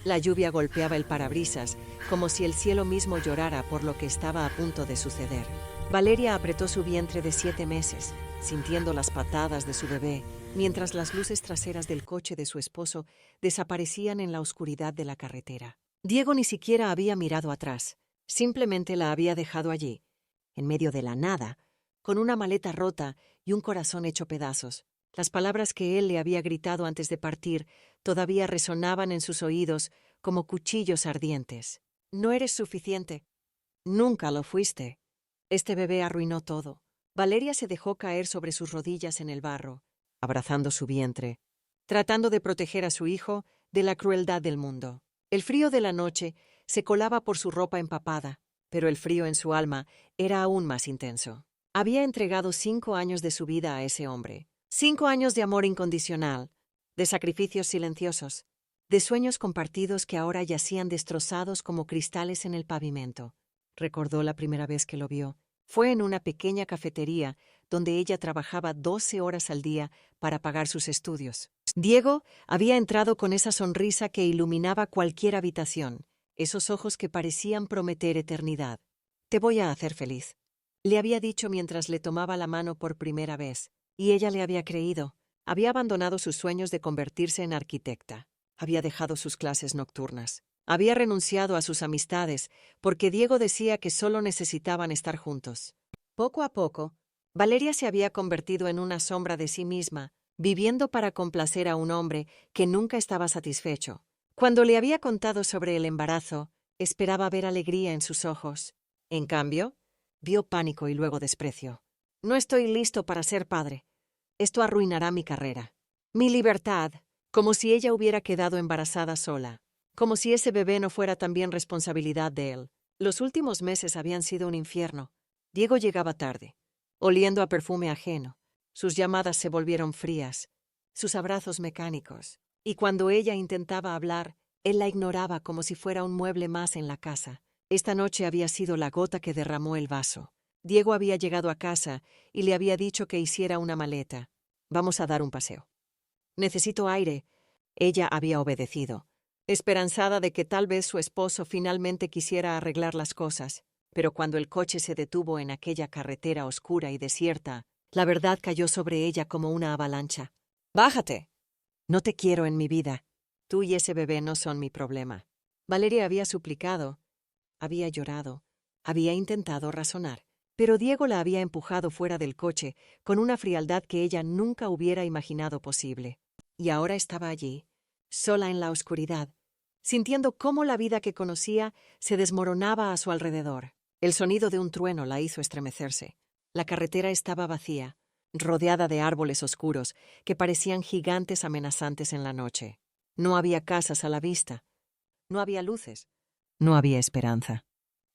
La lluvia golpeaba el parabrisas, como si el cielo mismo llorara por lo que estaba a punto de suceder. Valeria apretó su vientre de 7 meses, sintiendo las patadas de su bebé, mientras las luces traseras del coche de su esposo desaparecían en la oscuridad de la carretera. Diego ni siquiera había mirado atrás, simplemente la había dejado allí, en medio de la nada, con una maleta rota y un corazón hecho pedazos. Las palabras que él le había gritado antes de partir todavía resonaban en sus oídos como cuchillos ardientes. No eres suficiente. Nunca lo fuiste. Este bebé arruinó todo. Valeria se dejó caer sobre sus rodillas en el barro, abrazando su vientre, tratando de proteger a su hijo de la crueldad del mundo. El frío de la noche se colaba por su ropa empapada, pero el frío en su alma era aún más intenso. Había entregado 5 años de su vida a ese hombre. 5 años de amor incondicional, de sacrificios silenciosos, de sueños compartidos que ahora yacían destrozados como cristales en el pavimento. Recordó la primera vez que lo vio. Fue en una pequeña cafetería donde ella trabajaba 12 horas al día para pagar sus estudios. Diego había entrado con esa sonrisa que iluminaba cualquier habitación, esos ojos que parecían prometer eternidad. «Te voy a hacer feliz», le había dicho mientras le tomaba la mano por primera vez. Y ella le había creído. Había abandonado sus sueños de convertirse en arquitecta. Había dejado sus clases nocturnas. Había renunciado a sus amistades porque Diego decía que solo necesitaban estar juntos. Poco a poco, Valeria se había convertido en una sombra de sí misma, viviendo para complacer a un hombre que nunca estaba satisfecho. Cuando le había contado sobre el embarazo, esperaba ver alegría en sus ojos. En cambio, vio pánico y luego desprecio. «No estoy listo para ser padre. Esto arruinará mi carrera, mi libertad», como si ella hubiera quedado embarazada sola, como si ese bebé no fuera también responsabilidad de él. Los últimos meses habían sido un infierno. Diego llegaba tarde, oliendo a perfume ajeno. Sus llamadas se volvieron frías, sus abrazos mecánicos. Y cuando ella intentaba hablar, él la ignoraba como si fuera un mueble más en la casa. Esta noche había sido la gota que derramó el vaso. Diego había llegado a casa y le había dicho que hiciera una maleta. «Vamos a dar un paseo». «Necesito aire». Ella había obedecido, esperanzada de que tal vez su esposo finalmente quisiera arreglar las cosas. Pero cuando el coche se detuvo en aquella carretera oscura y desierta, la verdad cayó sobre ella como una avalancha. «Bájate. No te quiero en mi vida. Tú y ese bebé no son mi problema». Valeria había suplicado, había llorado, había intentado razonar. Pero Diego la había empujado fuera del coche con una frialdad que ella nunca hubiera imaginado posible. Y ahora estaba allí, sola en la oscuridad, sintiendo cómo la vida que conocía se desmoronaba a su alrededor. El sonido de un trueno la hizo estremecerse. La carretera estaba vacía, rodeada de árboles oscuros que parecían gigantes amenazantes en la noche. No había casas a la vista. No había luces. No había esperanza.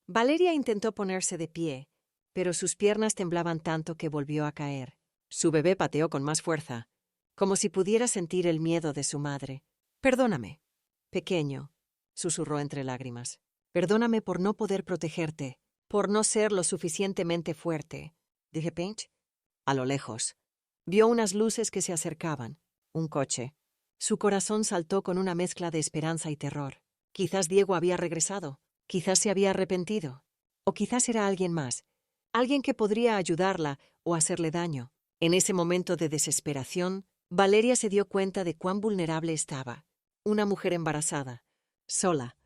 Valeria intentó ponerse de pie, pero sus piernas temblaban tanto que volvió a caer. Su bebé pateó con más fuerza, como si pudiera sentir el miedo de su madre. «Perdóname, pequeño», susurró entre lágrimas. «Perdóname por no poder protegerte, por no ser lo suficientemente fuerte». De repente, a lo lejos, vio unas luces que se acercaban, un coche. Su corazón saltó con una mezcla de esperanza y terror. Quizás Diego había regresado, quizás se había arrepentido, o quizás era alguien más. Alguien que podría ayudarla o hacerle daño. En ese momento de desesperación, Valeria se dio cuenta de cuán vulnerable estaba. Una mujer embarazada, sola,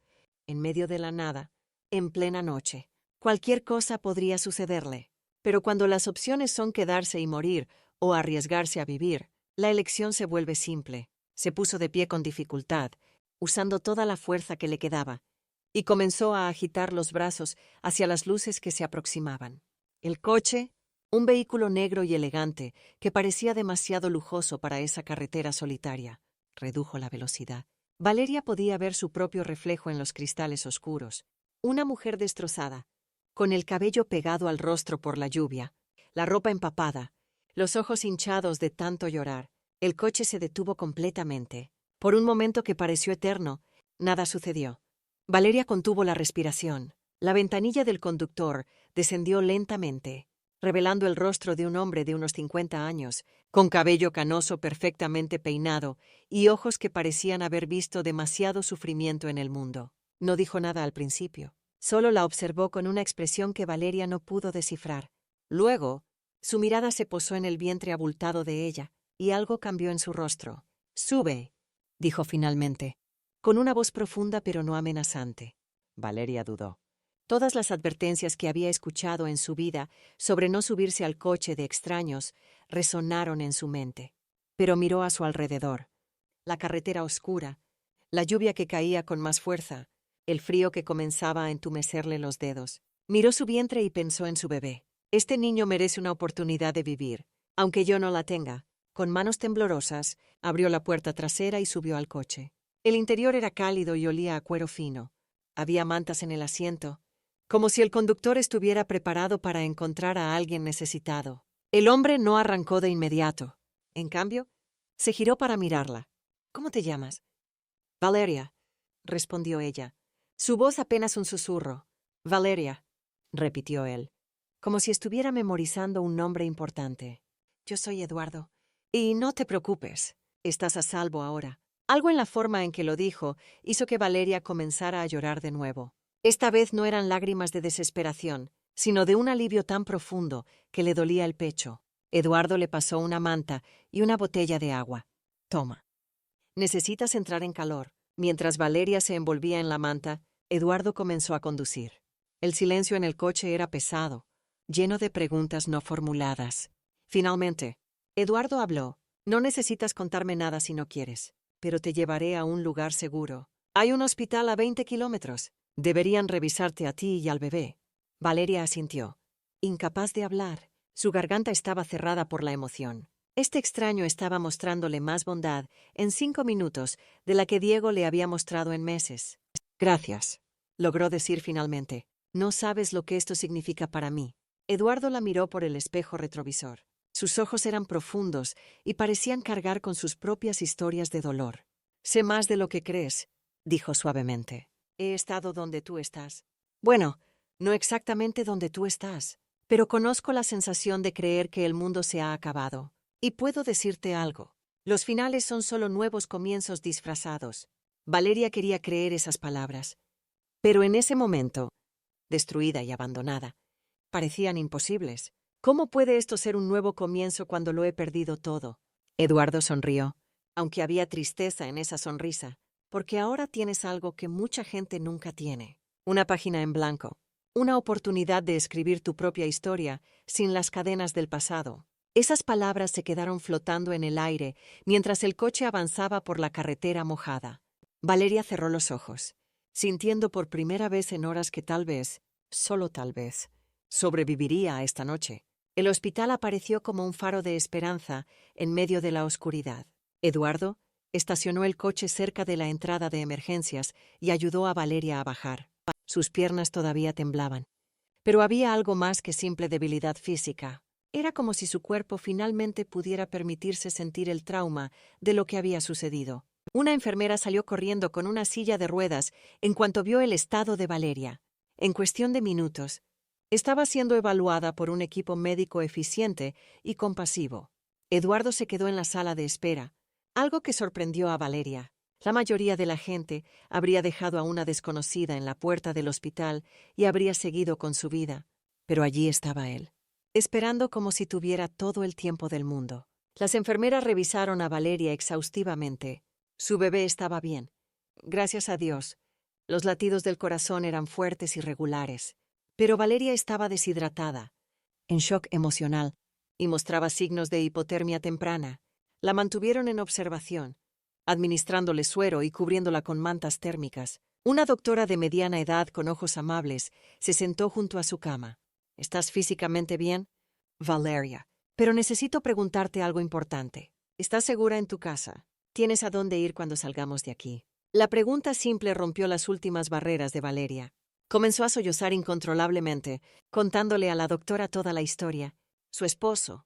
en medio de la nada, en plena noche. Cualquier cosa podría sucederle. Pero cuando las opciones son quedarse y morir o arriesgarse a vivir, la elección se vuelve simple. Se puso de pie con dificultad, usando toda la fuerza que le quedaba, y comenzó a agitar los brazos hacia las luces que se aproximaban. El coche, un vehículo negro y elegante que parecía demasiado lujoso para esa carretera solitaria, redujo la velocidad. Valeria podía ver su propio reflejo en los cristales oscuros. Una mujer destrozada, con el cabello pegado al rostro por la lluvia, la ropa empapada, los ojos hinchados de tanto llorar. El coche se detuvo completamente. Por un momento que pareció eterno, nada sucedió. Valeria contuvo la respiración. La ventanilla del conductor descendió lentamente. revelando el rostro de un hombre de unos 50 años, con cabello canoso perfectamente peinado y ojos que parecían haber visto demasiado sufrimiento en el mundo. No dijo nada al principio, solo la observó con una expresión que Valeria no pudo descifrar. Luego, su mirada se posó en el vientre abultado de ella, y algo cambió en su rostro. «Sube», dijo finalmente, con una voz profunda pero no amenazante. Valeria dudó. Todas las advertencias que había escuchado en su vida sobre no subirse al coche de extraños resonaron en su mente. Pero miró a su alrededor. La carretera oscura, la lluvia que caía con más fuerza, el frío que comenzaba a entumecerle los dedos. Miró su vientre y pensó en su bebé. Este niño merece una oportunidad de vivir, aunque yo no la tenga. Con manos temblorosas, abrió la puerta trasera y subió al coche. El interior era cálido y olía a cuero fino. Había mantas en el asiento, como si el conductor estuviera preparado para encontrar a alguien necesitado. El hombre no arrancó de inmediato. En cambio, se giró para mirarla. «¿Cómo te llamas?» «Valeria», respondió ella. Su voz apenas un susurro. «Valeria», repitió él, como si estuviera memorizando un nombre importante. «Yo soy Eduardo. Y no te preocupes, estás a salvo ahora». Algo en la forma en que lo dijo hizo que Valeria comenzara a llorar de nuevo. Esta vez no eran lágrimas de desesperación, sino de un alivio tan profundo que le dolía el pecho. Eduardo le pasó una manta y una botella de agua. «Toma. Necesitas entrar en calor». Mientras Valeria se envolvía en la manta, Eduardo comenzó a conducir. El silencio en el coche era pesado, lleno de preguntas no formuladas. Finalmente, Eduardo habló. «No necesitas contarme nada si no quieres, pero te llevaré a un lugar seguro. Hay un hospital a 20 kilómetros. Deberían revisarte a ti y al bebé». Valeria asintió. Incapaz de hablar, su garganta estaba cerrada por la emoción. Este extraño estaba mostrándole más bondad en 5 minutos de la que Diego le había mostrado en meses. «Gracias», logró decir finalmente. «No sabes lo que esto significa para mí». Eduardo la miró por el espejo retrovisor. Sus ojos eran profundos y parecían cargar con sus propias historias de dolor. «Sé más de lo que crees», dijo suavemente. «He estado donde tú estás. Bueno, no exactamente donde tú estás, pero conozco la sensación de creer que el mundo se ha acabado. Y puedo decirte algo. Los finales son solo nuevos comienzos disfrazados». Valeria quería creer esas palabras. Pero en ese momento, destruida y abandonada, parecían imposibles. «¿Cómo puede esto ser un nuevo comienzo cuando lo he perdido todo?» Eduardo sonrió, aunque había tristeza en esa sonrisa, porque ahora tienes algo que mucha gente nunca tiene. Una página en blanco. Una oportunidad de escribir tu propia historia sin las cadenas del pasado. Esas palabras se quedaron flotando en el aire mientras el coche avanzaba por la carretera mojada. Valeria cerró los ojos, sintiendo por primera vez en horas que tal vez, solo tal vez, sobreviviría a esta noche. El hospital apareció como un faro de esperanza en medio de la oscuridad. Eduardo estacionó el coche cerca de la entrada de emergencias y ayudó a Valeria a bajar. Sus piernas todavía temblaban. Pero había algo más que simple debilidad física. Era como si su cuerpo finalmente pudiera permitirse sentir el trauma de lo que había sucedido. Una enfermera salió corriendo con una silla de ruedas en cuanto vio el estado de Valeria. En cuestión de minutos, estaba siendo evaluada por un equipo médico eficiente y compasivo. Eduardo se quedó en la sala de espera, algo que sorprendió a Valeria. La mayoría de la gente habría dejado a una desconocida en la puerta del hospital y habría seguido con su vida. Pero allí estaba él, esperando como si tuviera todo el tiempo del mundo. Las enfermeras revisaron a Valeria exhaustivamente. Su bebé estaba bien. Gracias a Dios. Los latidos del corazón eran fuertes y regulares. Pero Valeria estaba deshidratada, en shock emocional, y mostraba signos de hipotermia temprana. La mantuvieron en observación, administrándole suero y cubriéndola con mantas térmicas. Una doctora de mediana edad con ojos amables se sentó junto a su cama. ¿Estás físicamente bien? Valeria. Pero necesito preguntarte algo importante. ¿Estás segura en tu casa? ¿Tienes a dónde ir cuando salgamos de aquí? La pregunta simple rompió las últimas barreras de Valeria. Comenzó a sollozar incontrolablemente, contándole a la doctora toda la historia. Su esposo,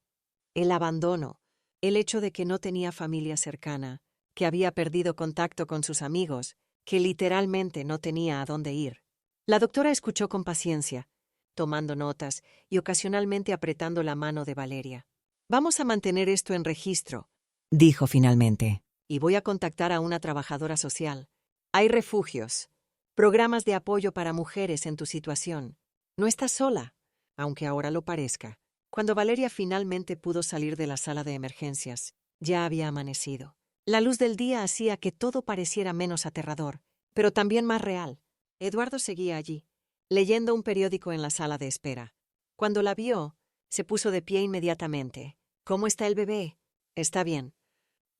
el abandono, el hecho de que no tenía familia cercana, que había perdido contacto con sus amigos, que literalmente no tenía a dónde ir. La doctora escuchó con paciencia, tomando notas y ocasionalmente apretando la mano de Valeria. «Vamos a mantener esto en registro», dijo finalmente, «y voy a contactar a una trabajadora social. Hay refugios, programas de apoyo para mujeres en tu situación. No estás sola, aunque ahora lo parezca». Cuando Valeria finalmente pudo salir de la sala de emergencias, ya había amanecido. La luz del día hacía que todo pareciera menos aterrador, pero también más real. Eduardo seguía allí, leyendo un periódico en la sala de espera. Cuando la vio, se puso de pie inmediatamente. «¿Cómo está el bebé?» «Está bien».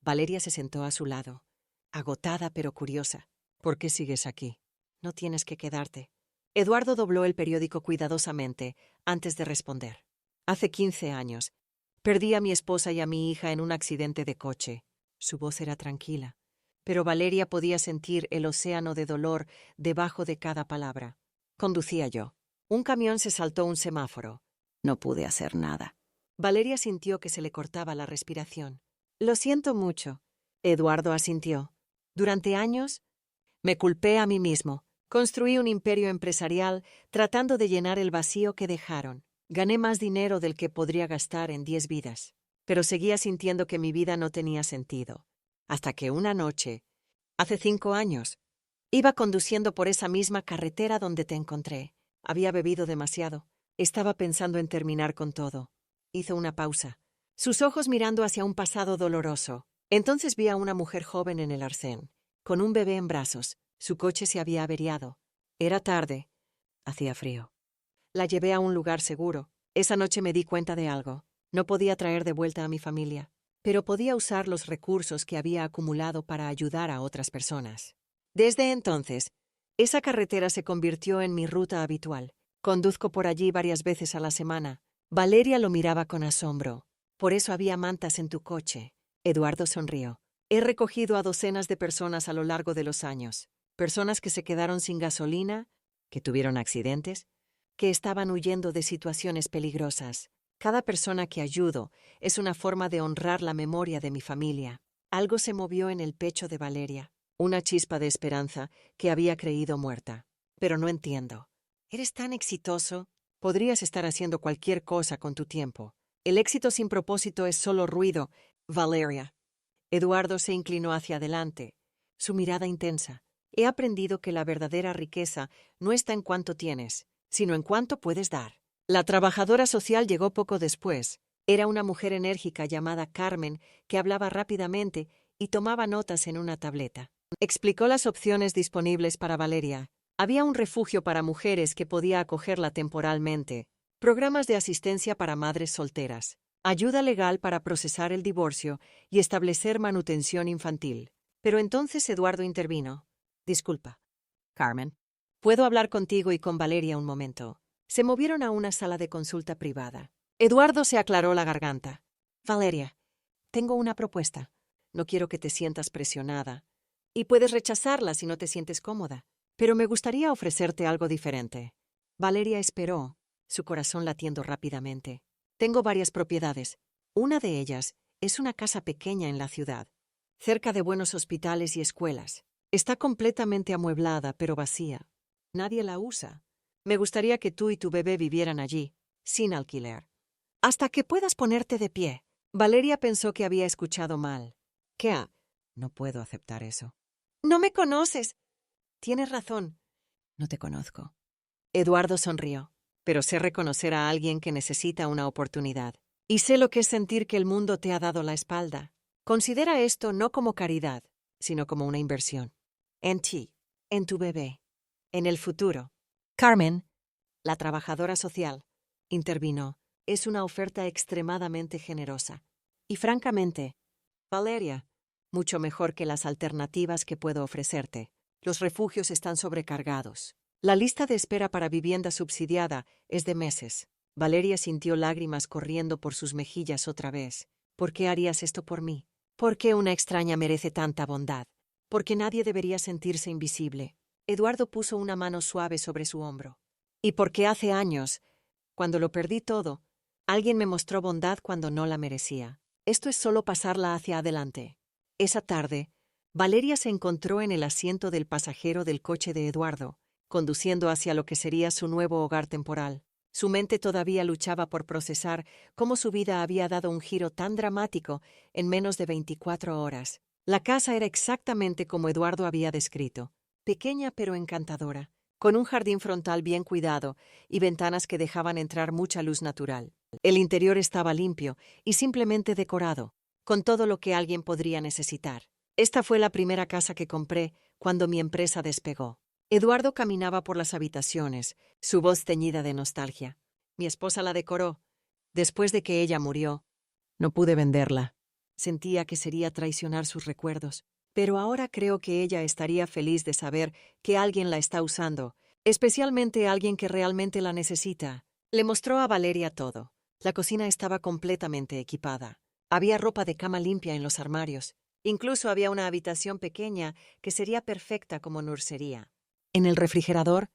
Valeria se sentó a su lado, agotada pero curiosa. «¿Por qué sigues aquí?» «No tienes que quedarte». Eduardo dobló el periódico cuidadosamente antes de responder. «Hace 15 años, perdí a mi esposa y a mi hija en un accidente de coche». Su voz era tranquila, pero Valeria podía sentir el océano de dolor debajo de cada palabra. «Conducía yo. Un camión se saltó un semáforo. No pude hacer nada». Valeria sintió que se le cortaba la respiración. «Lo siento mucho». Eduardo asintió. «Durante años me culpé a mí mismo. Construí un imperio empresarial tratando de llenar el vacío que dejaron. Gané más dinero del que podría gastar en 10 vidas. Pero seguía sintiendo que mi vida no tenía sentido. Hasta que una noche, hace 5 años, iba conduciendo por esa misma carretera donde te encontré. Había bebido demasiado. Estaba pensando en terminar con todo». Hizo una pausa, sus ojos mirando hacia un pasado doloroso. Entonces vi a una mujer joven en el arcén, con un bebé en brazos. Su coche se había averiado. Era tarde. Hacía frío. La llevé a un lugar seguro. Esa noche me di cuenta de algo. No podía traer de vuelta a mi familia, pero podía usar los recursos que había acumulado para ayudar a otras personas. Desde entonces, esa carretera se convirtió en mi ruta habitual. Conduzco por allí varias veces a la semana. Valeria lo miraba con asombro. «Por eso había mantas en tu coche». Eduardo sonrió. «He recogido a docenas de personas a lo largo de los años. Personas que se quedaron sin gasolina, que tuvieron accidentes, que estaban huyendo de situaciones peligrosas. Cada persona que ayudo es una forma de honrar la memoria de mi familia». Algo se movió en el pecho de Valeria, una chispa de esperanza que había creído muerta. «Pero no entiendo. Eres tan exitoso. Podrías estar haciendo cualquier cosa con tu tiempo. El éxito sin propósito es solo ruido, Valeria». Eduardo se inclinó hacia adelante, su mirada intensa. «He aprendido que la verdadera riqueza no está en cuánto tienes, sino en cuánto puedes dar». La trabajadora social llegó poco después. Era una mujer enérgica llamada Carmen que hablaba rápidamente y tomaba notas en una tableta. Explicó las opciones disponibles para Valeria. Había un refugio para mujeres que podía acogerla temporalmente, programas de asistencia para madres solteras, ayuda legal para procesar el divorcio y establecer manutención infantil. Pero entonces Eduardo intervino. «Disculpa, Carmen. ¿Puedo hablar contigo y con Valeria un momento?» Se movieron a una sala de consulta privada. Eduardo se aclaró la garganta. «Valeria, tengo una propuesta. No quiero que te sientas presionada. Y puedes rechazarla si no te sientes cómoda. Pero me gustaría ofrecerte algo diferente». Valeria esperó, su corazón latiendo rápidamente. «Tengo varias propiedades. Una de ellas es una casa pequeña en la ciudad, cerca de buenos hospitales y escuelas. Está completamente amueblada, pero vacía. Nadie la usa. Me gustaría que tú y tu bebé vivieran allí, sin alquiler. Hasta que puedas ponerte de pie». Valeria pensó que había escuchado mal. «¿Qué? No puedo aceptar eso». «No me conoces». «Tienes razón. No te conozco». Eduardo sonrió. «Pero sé reconocer a alguien que necesita una oportunidad. Y sé lo que es sentir que el mundo te ha dado la espalda. Considera esto no como caridad, sino como una inversión. En ti, en tu bebé, en el futuro». Carmen, la trabajadora social, intervino. «Es una oferta extremadamente generosa. Y francamente, Valeria, mucho mejor que las alternativas que puedo ofrecerte. Los refugios están sobrecargados. La lista de espera para vivienda subsidiada es de meses». Valeria sintió lágrimas corriendo por sus mejillas otra vez. «¿Por qué harías esto por mí? ¿Por qué una extraña merece tanta bondad? Porque nadie debería sentirse invisible». Eduardo puso una mano suave sobre su hombro. «Y porque hace años, cuando lo perdí todo, alguien me mostró bondad cuando no la merecía. Esto es solo pasarla hacia adelante». Esa tarde, Valeria se encontró en el asiento del pasajero del coche de Eduardo, conduciendo hacia lo que sería su nuevo hogar temporal. Su mente todavía luchaba por procesar cómo su vida había dado un giro tan dramático en menos de 24 horas. La casa era exactamente como Eduardo había descrito, pequeña pero encantadora, con un jardín frontal bien cuidado y ventanas que dejaban entrar mucha luz natural. El interior estaba limpio y simplemente decorado, con todo lo que alguien podría necesitar. Esta fue la primera casa que compré cuando mi empresa despegó. Eduardo caminaba por las habitaciones, su voz teñida de nostalgia. Mi esposa la decoró. Después de que ella murió, no pude venderla. Sentía que sería traicionar sus recuerdos. Pero ahora creo que ella estaría feliz de saber que alguien la está usando, especialmente alguien que realmente la necesita. Le mostró a Valeria todo. La cocina estaba completamente equipada. Había ropa de cama limpia en los armarios. Incluso había una habitación pequeña que sería perfecta como nursería. En el refrigerador,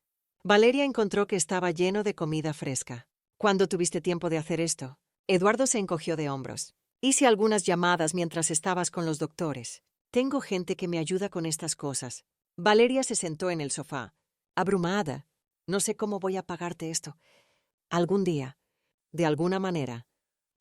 Valeria encontró que estaba lleno de comida fresca. ¿Cuándo tuviste tiempo de hacer esto? Eduardo se encogió de hombros. Hice algunas llamadas mientras estabas con los doctores. Tengo gente que me ayuda con estas cosas. Valeria se sentó en el sofá, abrumada. No sé cómo voy a pagarte esto. Algún día, de alguna manera.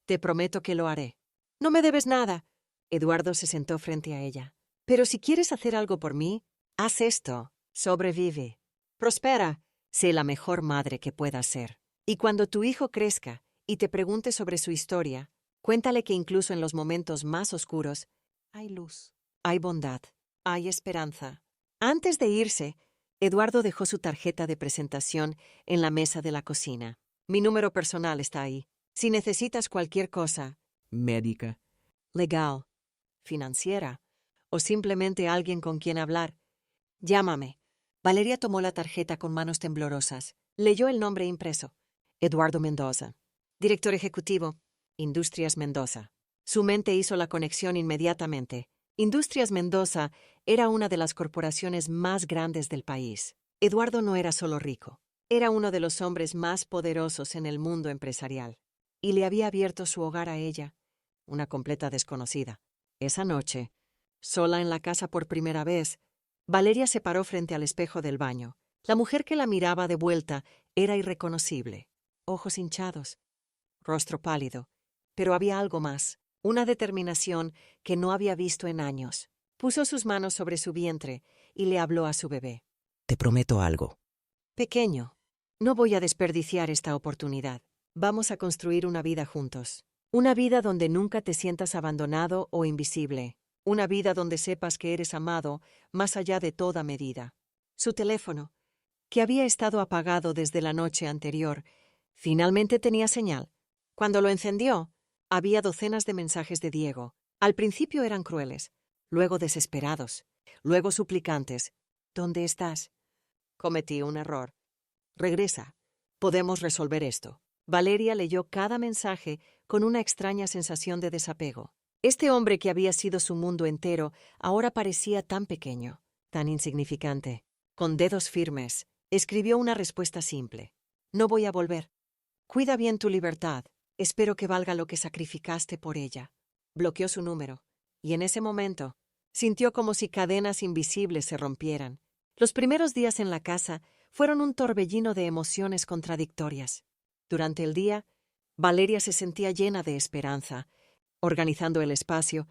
Te prometo que lo haré. No me debes nada. Eduardo se sentó frente a ella. Pero si quieres hacer algo por mí, haz esto. Sobrevive. Prospera. Sé la mejor madre que puedas ser. Y cuando tu hijo crezca y te pregunte sobre su historia, cuéntale que incluso en los momentos más oscuros hay luz, hay bondad, hay esperanza. Antes de irse, Eduardo dejó su tarjeta de presentación en la mesa de la cocina. Mi número personal está ahí. Si necesitas cualquier cosa, médica, legal, financiera, o simplemente alguien con quien hablar, llámame. Valeria tomó la tarjeta con manos temblorosas. Leyó el nombre impreso. Eduardo Mendoza. Director ejecutivo, Industrias Mendoza. Su mente hizo la conexión inmediatamente. Industrias Mendoza era una de las corporaciones más grandes del país. Eduardo no era solo rico, era uno de los hombres más poderosos en el mundo empresarial. Y le había abierto su hogar a ella, una completa desconocida. Esa noche, sola en la casa por primera vez, Valeria se paró frente al espejo del baño. La mujer que la miraba de vuelta era irreconocible. Ojos hinchados, rostro pálido. Pero había algo más, una determinación que no había visto en años. Puso sus manos sobre su vientre y le habló a su bebé. te prometo algo. Pequeño, no voy a desperdiciar esta oportunidad. Vamos a construir una vida juntos. Una vida donde nunca te sientas abandonado o invisible. Una vida donde sepas que eres amado más allá de toda medida. Su teléfono, que había estado apagado desde la noche anterior, finalmente tenía señal. Cuando lo encendió, había docenas de mensajes de Diego. Al principio eran crueles, luego desesperados, luego suplicantes. ¿Dónde estás? Cometí un error. Regresa. Podemos resolver esto. Valeria leyó cada mensaje con una extraña sensación de desapego. Este hombre que había sido su mundo entero ahora parecía tan pequeño, tan insignificante. Con dedos firmes, escribió una respuesta simple. No voy a volver. Cuida bien tu libertad. Espero que valga lo que sacrificaste por ella. Bloqueó su número, y en ese momento sintió como si cadenas invisibles se rompieran. Los primeros días en la casa fueron un torbellino de emociones contradictorias. Durante el día, Valeria se sentía llena de esperanza, organizando el espacio,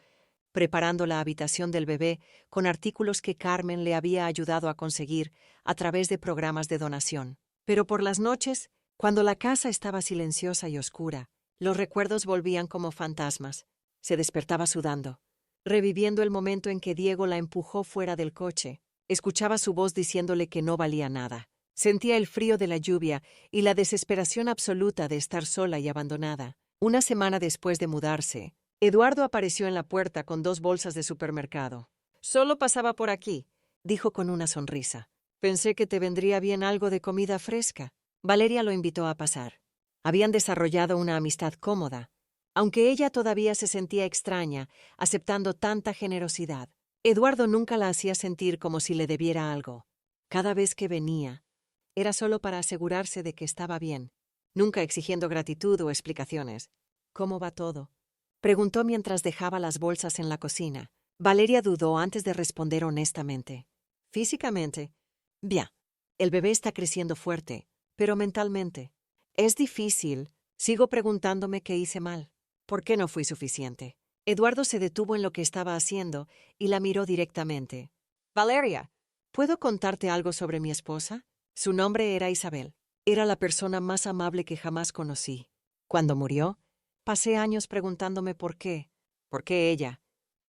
preparando la habitación del bebé con artículos que Carmen le había ayudado a conseguir a través de programas de donación. Pero por las noches, cuando la casa estaba silenciosa y oscura, los recuerdos volvían como fantasmas. Se despertaba sudando, reviviendo el momento en que Diego la empujó fuera del coche. Escuchaba su voz diciéndole que no valía nada. Sentía el frío de la lluvia y la desesperación absoluta de estar sola y abandonada. Una semana después de mudarse, Eduardo apareció en la puerta con 2 bolsas de supermercado. «Solo pasaba por aquí», dijo con una sonrisa. «Pensé que te vendría bien algo de comida fresca». Valeria lo invitó a pasar. Habían desarrollado una amistad cómoda, aunque ella todavía se sentía extraña, aceptando tanta generosidad. Eduardo nunca la hacía sentir como si le debiera algo. Cada vez que venía, era solo para asegurarse de que estaba bien, nunca exigiendo gratitud o explicaciones. «¿Cómo va todo?», preguntó mientras dejaba las bolsas en la cocina. Valeria dudó antes de responder honestamente. «Físicamente, bien. El bebé está creciendo fuerte, pero mentalmente, Es difícil. Sigo preguntándome qué hice mal. ¿Por qué no fui suficiente? Eduardo se detuvo en lo que estaba haciendo y la miró directamente. Valeria, ¿puedo contarte algo sobre mi esposa? Su nombre era Isabel. Era la persona más amable que jamás conocí. Cuando murió, pasé años preguntándome por qué. ¿Por qué ella?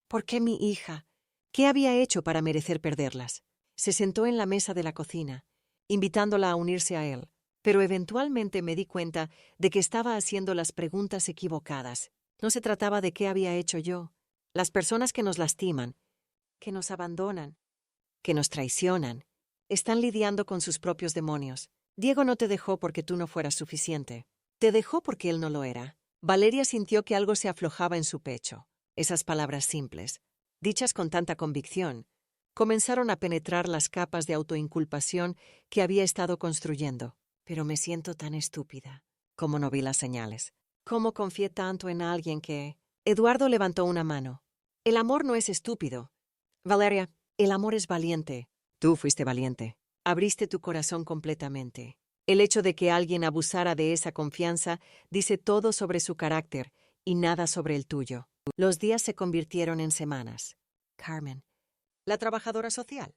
¿Por qué mi hija? ¿Qué había hecho para merecer perderlas? Se sentó en la mesa de la cocina, invitándola a unirse a él, pero eventualmente me di cuenta de que estaba haciendo las preguntas equivocadas. No se trataba de qué había hecho yo. Las personas que nos lastiman, que nos abandonan, que nos traicionan, están lidiando con sus propios demonios. Diego no te dejó porque tú no fueras suficiente. Te dejó porque él no lo era. Valeria sintió que algo se aflojaba en su pecho. Esas palabras simples, dichas con tanta convicción, comenzaron a penetrar las capas de autoinculpación que había estado construyendo. Pero me siento tan estúpida. ¿Cómo no vi las señales? ¿Cómo confié tanto en alguien que...? Eduardo levantó una mano. El amor no es estúpido. Valeria, el amor es valiente. Tú fuiste valiente. Abriste tu corazón completamente. El hecho de que alguien abusara de esa confianza dice todo sobre su carácter y nada sobre el tuyo. Los días se convirtieron en semanas. Carmen, la trabajadora social,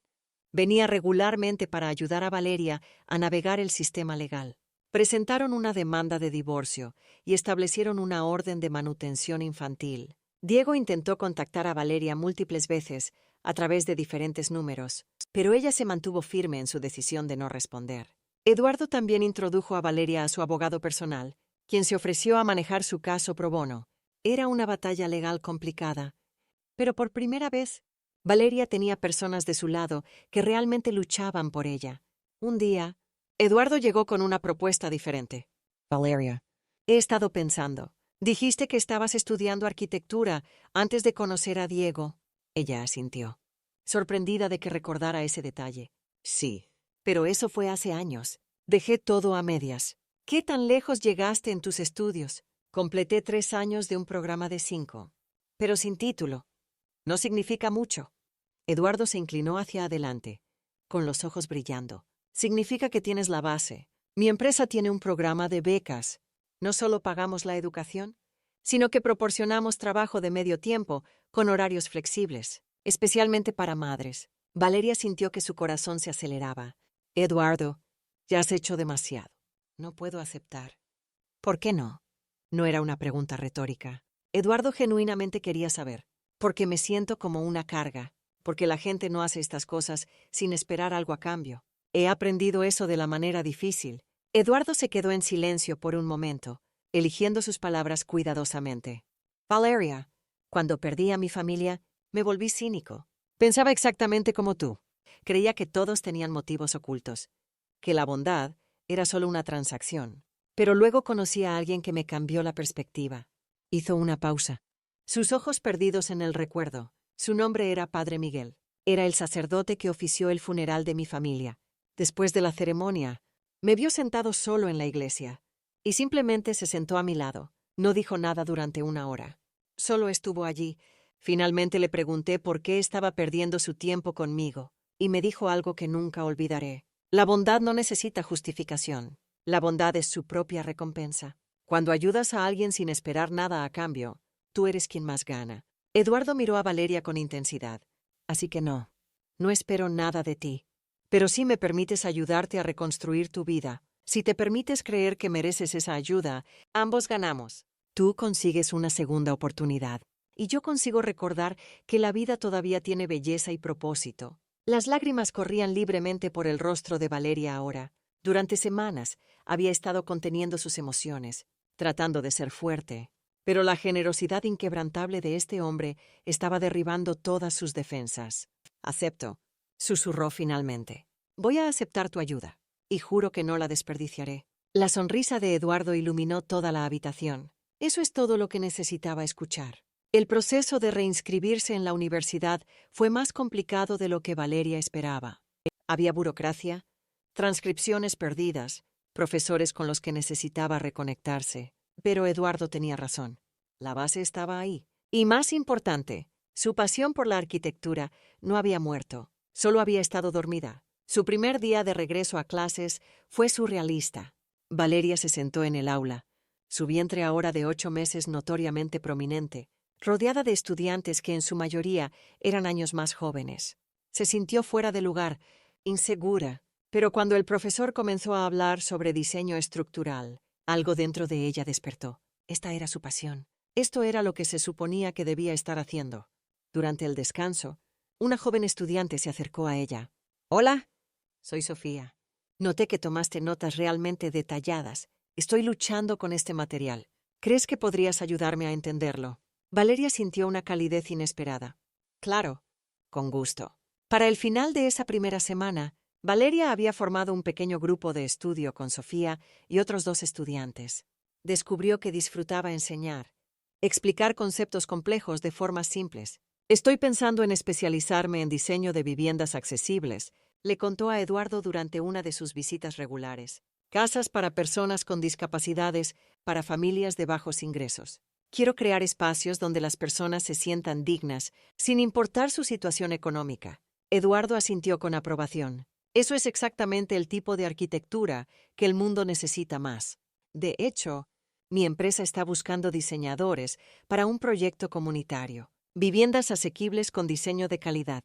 venía regularmente para ayudar a Valeria a navegar el sistema legal. Presentaron una demanda de divorcio y establecieron una orden de manutención infantil. Diego intentó contactar a Valeria múltiples veces a través de diferentes números, pero ella se mantuvo firme en su decisión de no responder. Eduardo también introdujo a Valeria a su abogado personal, quien se ofreció a manejar su caso pro bono. Era una batalla legal complicada, pero por primera vez, Valeria tenía personas de su lado que realmente luchaban por ella. Un día, Eduardo llegó con una propuesta diferente. Valeria, he estado pensando. Dijiste que estabas estudiando arquitectura antes de conocer a Diego. Ella asintió, sorprendida de que recordara ese detalle. Sí, pero eso fue hace años. Dejé todo a medias. ¿Qué tan lejos llegaste en tus estudios? Completé 3 años de un programa de 5, pero sin título. No significa mucho. Eduardo se inclinó hacia adelante, con los ojos brillando. Significa que tienes la base. Mi empresa tiene un programa de becas. No solo pagamos la educación, sino que proporcionamos trabajo de medio tiempo con horarios flexibles, especialmente para madres. Valeria sintió que su corazón se aceleraba. Eduardo, ya has hecho demasiado. No puedo aceptar. ¿Por qué no? No era una pregunta retórica. Eduardo genuinamente quería saber. Porque me siento como una carga, porque la gente no hace estas cosas sin esperar algo a cambio. He aprendido eso de la manera difícil. Eduardo se quedó en silencio por un momento, eligiendo sus palabras cuidadosamente. Valeria, cuando perdí a mi familia, me volví cínico. Pensaba exactamente como tú. Creía que todos tenían motivos ocultos, que la bondad era solo una transacción. Pero luego conocí a alguien que me cambió la perspectiva. Hizo una pausa. Sus ojos perdidos en el recuerdo. Su nombre era Padre Miguel. Era el sacerdote que ofició el funeral de mi familia. Después de la ceremonia, me vio sentado solo en la iglesia y simplemente se sentó a mi lado. No dijo nada durante 1 hora. Solo estuvo allí. Finalmente le pregunté por qué estaba perdiendo su tiempo conmigo y me dijo algo que nunca olvidaré. La bondad no necesita justificación. La bondad es su propia recompensa. Cuando ayudas a alguien sin esperar nada a cambio, tú eres quien más gana. Eduardo miró a Valeria con intensidad. Así que no espero nada de ti. Pero si me permites ayudarte a reconstruir tu vida, si te permites creer que mereces esa ayuda, ambos ganamos. Tú consigues una segunda oportunidad. Y yo consigo recordar que la vida todavía tiene belleza y propósito. Las lágrimas corrían libremente por el rostro de Valeria ahora. Durante semanas había estado conteniendo sus emociones, tratando de ser fuerte. Pero la generosidad inquebrantable de este hombre estaba derribando todas sus defensas. Acepto, susurró finalmente. Voy a aceptar tu ayuda, y juro que no la desperdiciaré. La sonrisa de Eduardo iluminó toda la habitación. Eso es todo lo que necesitaba escuchar. El proceso de reinscribirse en la universidad fue más complicado de lo que Valeria esperaba. Había burocracia, transcripciones perdidas, profesores con los que necesitaba reconectarse. Pero Eduardo tenía razón. La base estaba ahí. Y más importante, su pasión por la arquitectura no había muerto, solo había estado dormida. Su primer día de regreso a clases fue surrealista. Valeria se sentó en el aula, su vientre ahora de 8 meses notoriamente prominente, rodeada de estudiantes que en su mayoría eran años más jóvenes. Se sintió fuera de lugar, insegura, pero cuando el profesor comenzó a hablar sobre diseño estructural, algo dentro de ella despertó. Esta era su pasión. Esto era lo que se suponía que debía estar haciendo. Durante el descanso, una joven estudiante se acercó a ella. «Hola, soy Sofía. Noté que tomaste notas realmente detalladas. Estoy luchando con este material. ¿Crees que podrías ayudarme a entenderlo?» Valeria sintió una calidez inesperada. «Claro, con gusto». Para el final de esa primera semana, Valeria había formado un pequeño grupo de estudio con Sofía y otros 2 estudiantes. Descubrió que disfrutaba enseñar, explicar conceptos complejos de formas simples. «Estoy pensando en especializarme en diseño de viviendas accesibles», le contó a Eduardo durante una de sus visitas regulares. «Casas para personas con discapacidades, para familias de bajos ingresos. Quiero crear espacios donde las personas se sientan dignas, sin importar su situación económica». Eduardo asintió con aprobación. «Eso es exactamente el tipo de arquitectura que el mundo necesita más. De hecho, mi empresa está buscando diseñadores para un proyecto comunitario. Viviendas asequibles con diseño de calidad.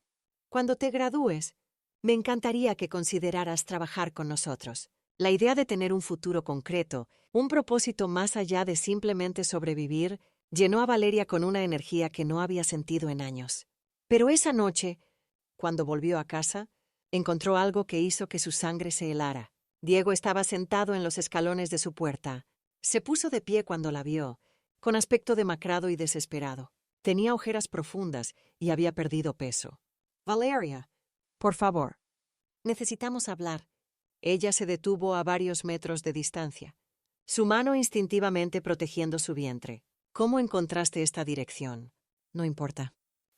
Cuando te gradúes, me encantaría que consideraras trabajar con nosotros». La idea de tener un futuro concreto, un propósito más allá de simplemente sobrevivir, llenó a Valeria con una energía que no había sentido en años. Pero esa noche, cuando volvió a casa, encontró algo que hizo que su sangre se helara. Diego estaba sentado en los escalones de su puerta. Se puso de pie cuando la vio, con aspecto demacrado y desesperado. Tenía ojeras profundas y había perdido peso. «Valeria, por favor, necesitamos hablar». Ella se detuvo a varios metros de distancia, su mano instintivamente protegiendo su vientre. «¿Cómo encontraste esta dirección?» «No importa».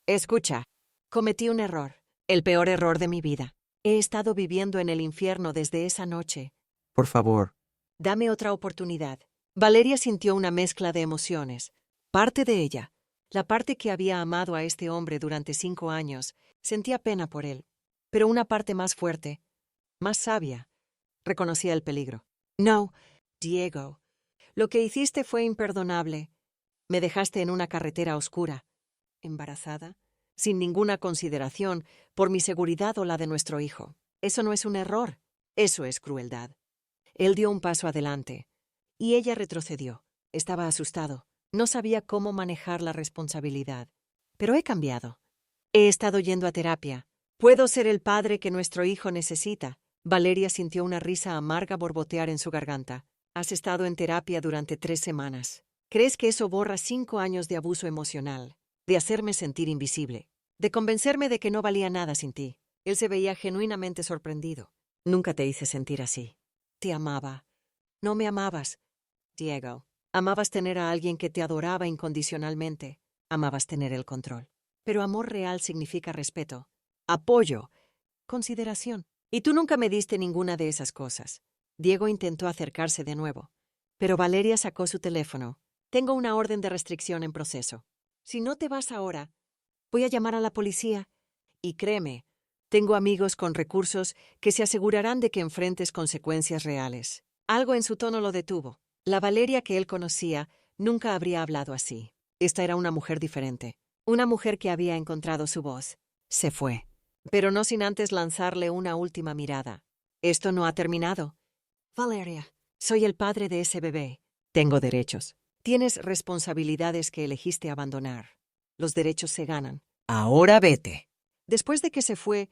«Escucha, cometí un error, el peor error de mi vida. He estado viviendo en el infierno desde esa noche. Por favor. Dame otra oportunidad». Valeria sintió una mezcla de emociones. Parte de ella, la parte que había amado a este hombre durante 5 años, sentía pena por él. Pero una parte más fuerte, más sabia, reconocía el peligro. «No, Diego, lo que hiciste fue imperdonable. Me dejaste en una carretera oscura, embarazada, sin ninguna consideración por mi seguridad o la de nuestro hijo. Eso no es un error, eso es crueldad». Él dio un paso adelante, y ella retrocedió. Estaba asustado. No sabía cómo manejar la responsabilidad. «Pero he cambiado. He estado yendo a terapia. Puedo ser el padre que nuestro hijo necesita». Valeria sintió una risa amarga borbotear en su garganta. «Has estado en terapia durante 3 semanas. ¿Crees que eso borra 5 años de abuso emocional, de hacerme sentir invisible, de convencerme de que no valía nada sin ti?» Él se veía genuinamente sorprendido. «Nunca te hice sentir así. Te amaba». «No me amabas, Diego. Amabas tener a alguien que te adoraba incondicionalmente. Amabas tener el control. Pero amor real significa respeto, apoyo, consideración. Y tú nunca me diste ninguna de esas cosas». Diego intentó acercarse de nuevo, pero Valeria sacó su teléfono. «Tengo una orden de restricción en proceso. Si no te vas ahora, voy a llamar a la policía. Y créeme, tengo amigos con recursos que se asegurarán de que enfrentes consecuencias reales». Algo en su tono lo detuvo. La Valeria que él conocía nunca habría hablado así. Esta era una mujer diferente, una mujer que había encontrado su voz. Se fue, pero no sin antes lanzarle una última mirada. «Esto no ha terminado. Valeria, soy el padre de ese bebé. Tengo derechos. Tienes responsabilidades que elegiste abandonar. Los derechos se ganan. Ahora vete». Después de que se fue,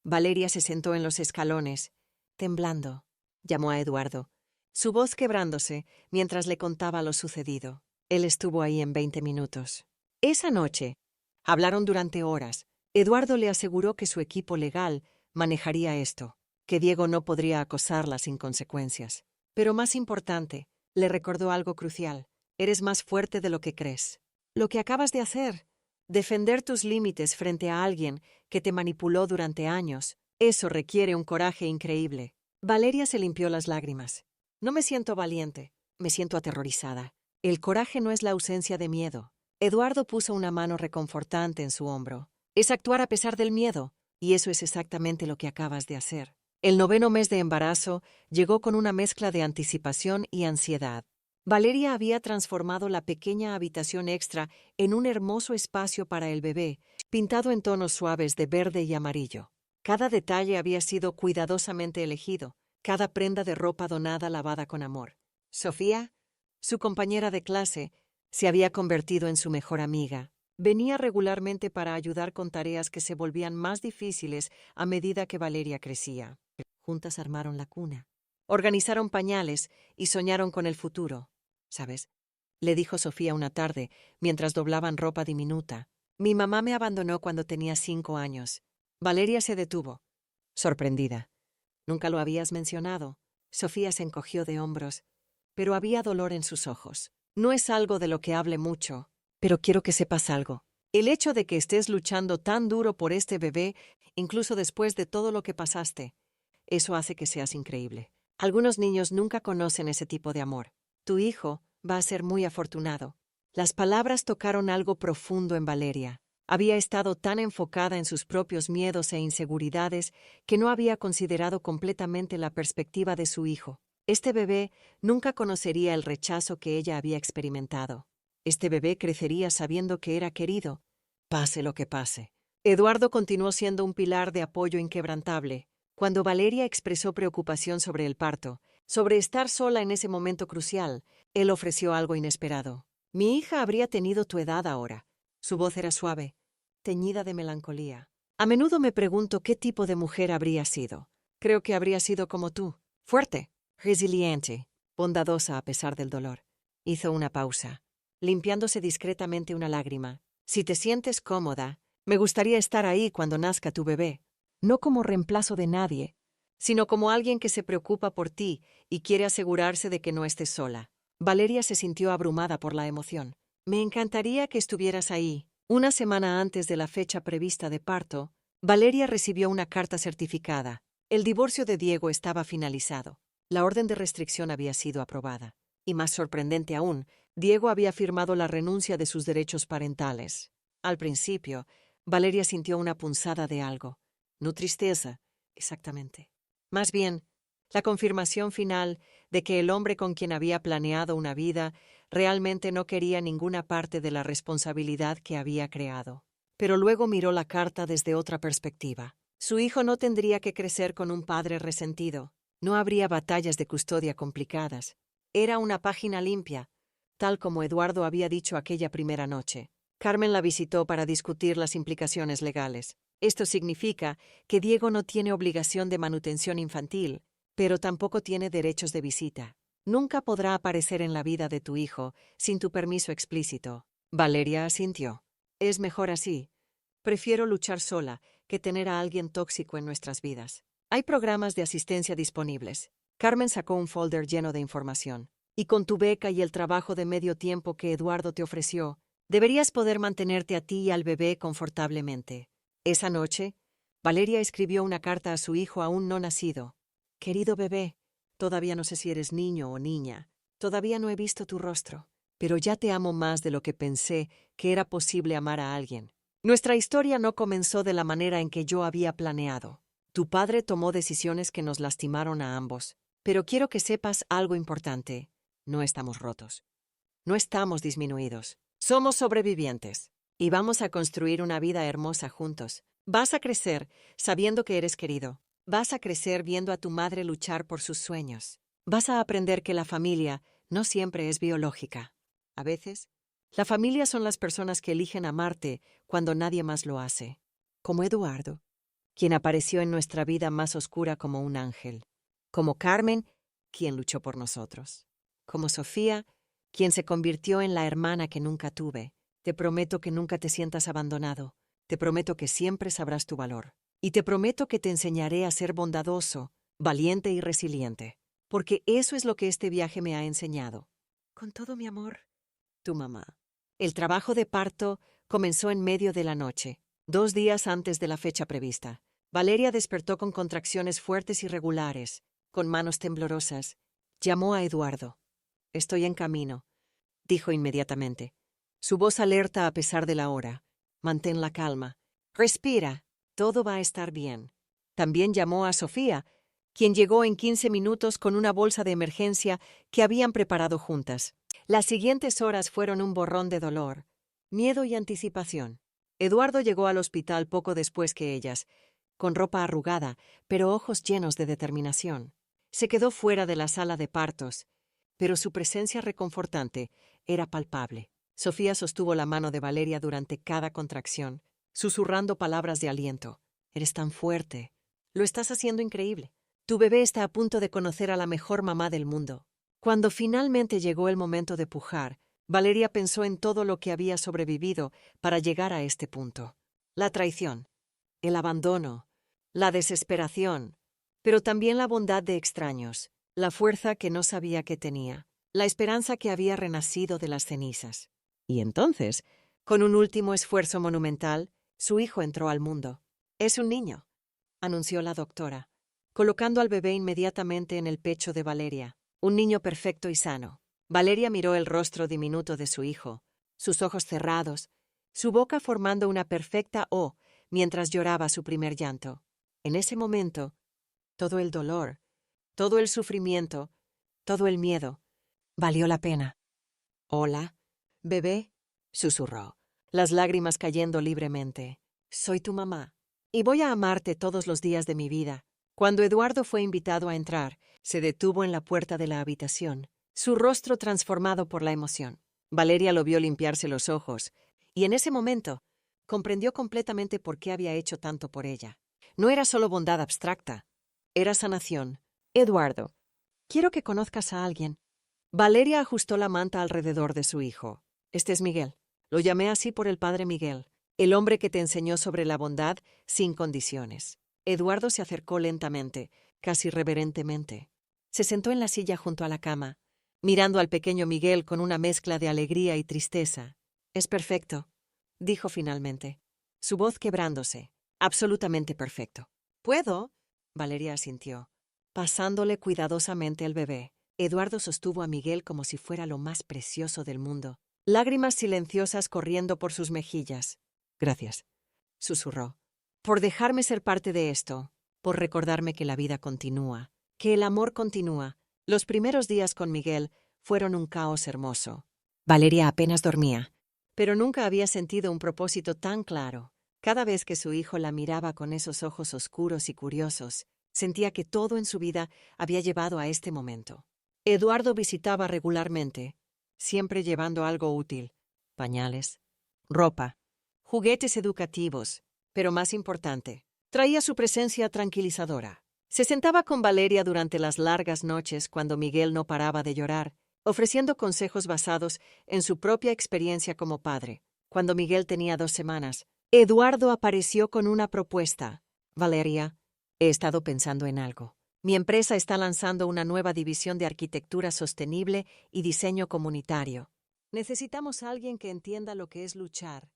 Valeria se sentó en los escalones, temblando. Llamó a Eduardo, su voz quebrándose mientras le contaba lo sucedido. Él estuvo ahí en 20 minutos. Esa noche, hablaron durante horas. Eduardo le aseguró que su equipo legal manejaría esto, que Diego no podría acosarla sin consecuencias. Pero más importante, le recordó algo crucial. Eres más fuerte de lo que crees. Lo que acabas de hacer, defender tus límites frente a alguien que te manipuló durante años, eso requiere un coraje increíble. Valeria se limpió las lágrimas. «No me siento valiente, me siento aterrorizada. El coraje no es la ausencia de miedo». Eduardo puso una mano reconfortante en su hombro. «Es actuar a pesar del miedo, y eso es exactamente lo que acabas de hacer. El 9º mes de embarazo llegó con una mezcla de anticipación y ansiedad. Valeria había transformado la pequeña habitación extra en un hermoso espacio para el bebé, pintado en tonos suaves de verde y amarillo. Cada detalle había sido cuidadosamente elegido, cada prenda de ropa donada lavada con amor. Sofía, su compañera de clase, se había convertido en su mejor amiga. Venía regularmente para ayudar con tareas que se volvían más difíciles a medida que Valeria crecía. Juntas armaron la cuna, organizaron pañales y soñaron con el futuro. ¿Sabes?, le dijo Sofía una tarde, mientras doblaban ropa diminuta. Mi mamá me abandonó cuando tenía 5 años. Valeria se detuvo, sorprendida. ¿Nunca lo habías mencionado? Sofía se encogió de hombros, pero había dolor en sus ojos. No es algo de lo que hable mucho, pero quiero que sepas algo. El hecho de que estés luchando tan duro por este bebé, incluso después de todo lo que pasaste, eso hace que seas increíble. Algunos niños nunca conocen ese tipo de amor. Tu hijo va a ser muy afortunado. Las palabras tocaron algo profundo en Valeria. Había estado tan enfocada en sus propios miedos e inseguridades que no había considerado completamente la perspectiva de su hijo. Este bebé nunca conocería el rechazo que ella había experimentado. Este bebé crecería sabiendo que era querido, pase lo que pase. Eduardo continuó siendo un pilar de apoyo inquebrantable. Cuando Valeria expresó preocupación sobre el parto, sobre estar sola en ese momento crucial, él ofreció algo inesperado. Mi hija habría tenido tu edad ahora. Su voz era suave, teñida de melancolía. A menudo me pregunto qué tipo de mujer habría sido. Creo que habría sido como tú, fuerte, resiliente, bondadosa a pesar del dolor. Hizo una pausa, limpiándose discretamente una lágrima. Si te sientes cómoda, me gustaría estar ahí cuando nazca tu bebé. No como reemplazo de nadie, sino como alguien que se preocupa por ti y quiere asegurarse de que no estés sola. Valeria se sintió abrumada por la emoción. Me encantaría que estuvieras ahí. Una semana antes de la fecha prevista de parto, Valeria recibió una carta certificada. El divorcio de Diego estaba finalizado. La orden de restricción había sido aprobada. Y más sorprendente aún, Diego había firmado la renuncia de sus derechos parentales. Al principio, Valeria sintió una punzada de algo. No tristeza, exactamente. Más bien, la confirmación final de que el hombre con quien había planeado una vida realmente no quería ninguna parte de la responsabilidad que había creado. Pero luego miró la carta desde otra perspectiva. Su hijo no tendría que crecer con un padre resentido. No habría batallas de custodia complicadas. Era una página limpia, tal como Eduardo había dicho aquella primera noche. Carmen la visitó para discutir las implicaciones legales. Esto significa que Diego no tiene obligación de manutención infantil, pero tampoco tiene derechos de visita. Nunca podrá aparecer en la vida de tu hijo sin tu permiso explícito. Valeria asintió. Es mejor así. Prefiero luchar sola que tener a alguien tóxico en nuestras vidas. Hay programas de asistencia disponibles. Carmen sacó un folder lleno de información. Y con tu beca y el trabajo de medio tiempo que Eduardo te ofreció, deberías poder mantenerte a ti y al bebé confortablemente. Esa noche, Valeria escribió una carta a su hijo aún no nacido. Querido bebé, todavía no sé si eres niño o niña. Todavía no he visto tu rostro, pero ya te amo más de lo que pensé que era posible amar a alguien. Nuestra historia no comenzó de la manera en que yo había planeado. Tu padre tomó decisiones que nos lastimaron a ambos, pero quiero que sepas algo importante. No estamos rotos. No estamos disminuidos. Somos sobrevivientes. Y vamos a construir una vida hermosa juntos. Vas a crecer sabiendo que eres querido. Vas a crecer viendo a tu madre luchar por sus sueños. Vas a aprender que la familia no siempre es biológica. A veces, la familia son las personas que eligen amarte cuando nadie más lo hace. Como Eduardo, quien apareció en nuestra vida más oscura como un ángel. Como Carmen, quien luchó por nosotros. Como Sofía, quien se convirtió en la hermana que nunca tuve. Te prometo que nunca te sientas abandonado. Te prometo que siempre sabrás tu valor. Y te prometo que te enseñaré a ser bondadoso, valiente y resiliente. Porque eso es lo que este viaje me ha enseñado. Con todo mi amor, tu mamá. El trabajo de parto comenzó en medio de la noche, 2 días antes de la fecha prevista. Valeria despertó con contracciones fuertes y regulares, con manos temblorosas. Llamó a Eduardo. Estoy en camino, dijo inmediatamente. Su voz alerta a pesar de la hora. Mantén la calma. Respira. Todo va a estar bien. También llamó a Sofía, quien llegó en 15 minutos con una bolsa de emergencia que habían preparado juntas. Las siguientes horas fueron un borrón de dolor, miedo y anticipación. Eduardo llegó al hospital poco después que ellas, con ropa arrugada, pero ojos llenos de determinación. Se quedó fuera de la sala de partos, pero su presencia reconfortante era palpable. Sofía sostuvo la mano de Valeria durante cada contracción, susurrando palabras de aliento. «Eres tan fuerte. Lo estás haciendo increíble. Tu bebé está a punto de conocer a la mejor mamá del mundo». Cuando finalmente llegó el momento de pujar, Valeria pensó en todo lo que había sobrevivido para llegar a este punto. La traición, el abandono, la desesperación, pero también la bondad de extraños, la fuerza que no sabía que tenía, la esperanza que había renacido de las cenizas. Y entonces, con un último esfuerzo monumental, su hijo entró al mundo. «Es un niño», anunció la doctora, colocando al bebé inmediatamente en el pecho de Valeria. «Un niño perfecto y sano». Valeria miró el rostro diminuto de su hijo, sus ojos cerrados, su boca formando una perfecta O mientras lloraba su primer llanto. En ese momento, todo el dolor, todo el sufrimiento, todo el miedo, valió la pena. «Hola, bebé», susurró, las lágrimas cayendo libremente. «Soy tu mamá, y voy a amarte todos los días de mi vida». Cuando Eduardo fue invitado a entrar, se detuvo en la puerta de la habitación, su rostro transformado por la emoción. Valeria lo vio limpiarse los ojos, y en ese momento comprendió completamente por qué había hecho tanto por ella. No era solo bondad abstracta, era sanación. «Eduardo, quiero que conozcas a alguien». Valeria ajustó la manta alrededor de su hijo. «Este es Miguel. Lo llamé así por el padre Miguel, el hombre que te enseñó sobre la bondad sin condiciones». Eduardo se acercó lentamente, casi reverentemente. Se sentó en la silla junto a la cama, mirando al pequeño Miguel con una mezcla de alegría y tristeza. «Es perfecto», dijo finalmente, su voz quebrándose. «Absolutamente perfecto». «¿Puedo?», Valeria asintió, pasándole cuidadosamente el bebé. Eduardo sostuvo a Miguel como si fuera lo más precioso del mundo, lágrimas silenciosas corriendo por sus mejillas. «Gracias», susurró, «por dejarme ser parte de esto, por recordarme que la vida continúa, que el amor continúa». Los primeros días con Miguel fueron un caos hermoso. Valeria apenas dormía, pero nunca había sentido un propósito tan claro. Cada vez que su hijo la miraba con esos ojos oscuros y curiosos, sentía que todo en su vida había llevado a este momento. Eduardo visitaba regularmente, siempre llevando algo útil: pañales, ropa, juguetes educativos, pero más importante, traía su presencia tranquilizadora. Se sentaba con Valeria durante las largas noches cuando Miguel no paraba de llorar, ofreciendo consejos basados en su propia experiencia como padre. Cuando Miguel tenía 2 semanas, Eduardo apareció con una propuesta. «Valeria, he estado pensando en algo. Mi empresa está lanzando una nueva división de arquitectura sostenible y diseño comunitario. Necesitamos a alguien que entienda lo que es luchar,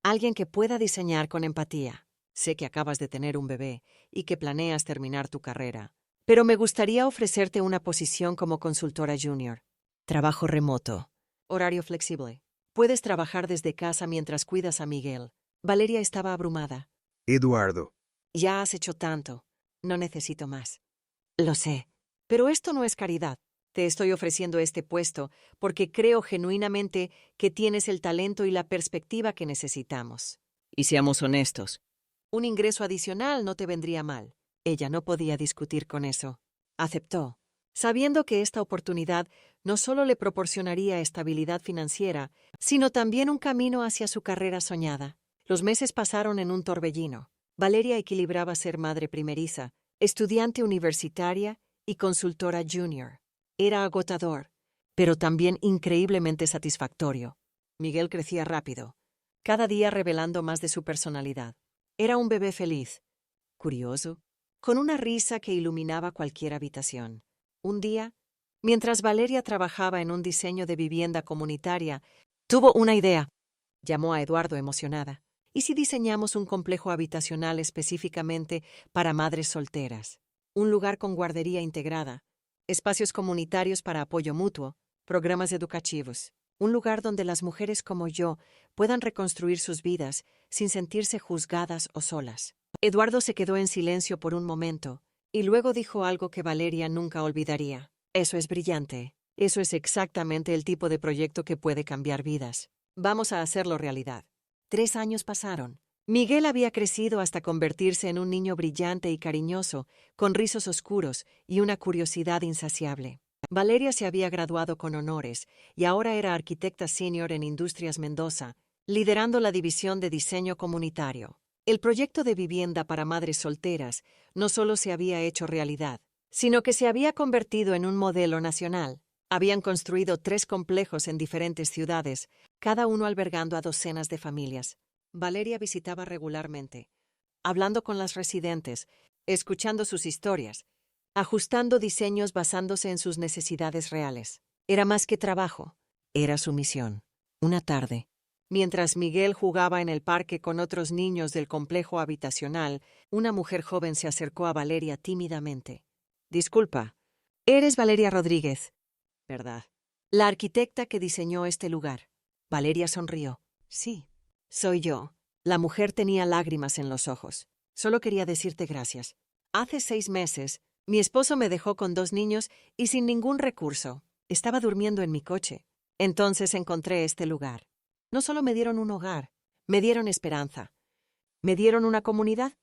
alguien que pueda diseñar con empatía. Sé que acabas de tener un bebé y que planeas terminar tu carrera, pero me gustaría ofrecerte una posición como consultora junior. Trabajo remoto, horario flexible. Puedes trabajar desde casa mientras cuidas a Miguel». Valeria estaba abrumada. «Eduardo». «Ya has hecho tanto. No necesito más». «Lo sé, pero esto no es caridad. Te estoy ofreciendo este puesto porque creo genuinamente que tienes el talento y la perspectiva que necesitamos. Y seamos honestos, un ingreso adicional no te vendría mal». Ella no podía discutir con eso. Aceptó, sabiendo que esta oportunidad no solo le proporcionaría estabilidad financiera, sino también un camino hacia su carrera soñada. Los meses pasaron en un torbellino. Valeria equilibraba ser madre primeriza, estudiante universitaria y consultora junior. Era agotador, pero también increíblemente satisfactorio. Miguel crecía rápido, cada día revelando más de su personalidad. Era un bebé feliz, curioso, con una risa que iluminaba cualquier habitación. Un día, mientras Valeria trabajaba en un diseño de vivienda comunitaria, tuvo una idea. Llamó a Eduardo emocionada. «¿Y si diseñamos un complejo habitacional específicamente para madres solteras? Un lugar con guardería integrada, espacios comunitarios para apoyo mutuo, programas educativos. Un lugar donde las mujeres como yo puedan reconstruir sus vidas sin sentirse juzgadas o solas». Eduardo se quedó en silencio por un momento, Y luego dijo algo que Valeria nunca olvidaría. Eso es brillante. Eso es exactamente el tipo de proyecto que puede cambiar vidas. Vamos a hacerlo realidad. 3 años pasaron. Miguel había crecido hasta convertirse en un niño brillante y cariñoso, con rizos oscuros y una curiosidad insaciable. Valeria se había graduado con honores y ahora era arquitecta senior en Industrias Mendoza, liderando la división de diseño comunitario. El proyecto de vivienda para madres solteras no solo se había hecho realidad, sino que se había convertido en un modelo nacional. Habían construido 3 complejos en diferentes ciudades, cada uno albergando a docenas de familias. Valeria visitaba regularmente, hablando con las residentes, escuchando sus historias, ajustando diseños basándose en sus necesidades reales. Era más que trabajo, era su misión. Una tarde, mientras Miguel jugaba en el parque con otros niños del complejo habitacional, una mujer joven se acercó a Valeria tímidamente. Disculpa, eres Valeria Rodríguez, ¿verdad? La arquitecta que diseñó este lugar. Valeria sonrió. Sí, soy yo. La mujer tenía lágrimas en los ojos. Solo quería decirte gracias. Hace 6 meses, mi esposo me dejó con 2 niños y sin ningún recurso. Estaba durmiendo en mi coche. Entonces encontré este lugar. No solo me dieron un hogar, me dieron esperanza. Me dieron una comunidad.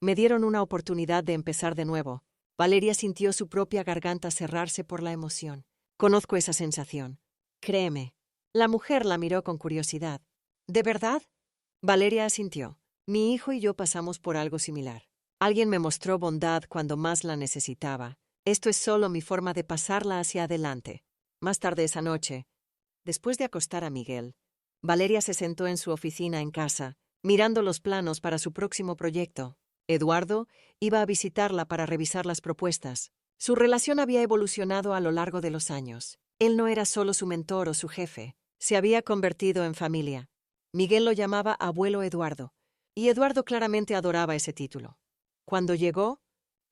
Me dieron una oportunidad de empezar de nuevo. Valeria sintió su propia garganta cerrarse por la emoción. Conozco esa sensación. Créeme. La mujer la miró con curiosidad. ¿De verdad? Valeria asintió. Mi hijo y yo pasamos por algo similar. Alguien me mostró bondad cuando más la necesitaba. Esto es solo mi forma de pasarla hacia adelante. Más tarde esa noche, después de acostar a Miguel, Valeria se sentó en su oficina en casa, mirando los planos para su próximo proyecto. Eduardo iba a visitarla para revisar las propuestas. Su relación había evolucionado a lo largo de los años. Él no era solo su mentor o su jefe, se había convertido en familia. Miguel lo llamaba abuelo Eduardo, y Eduardo claramente adoraba ese título. Cuando llegó,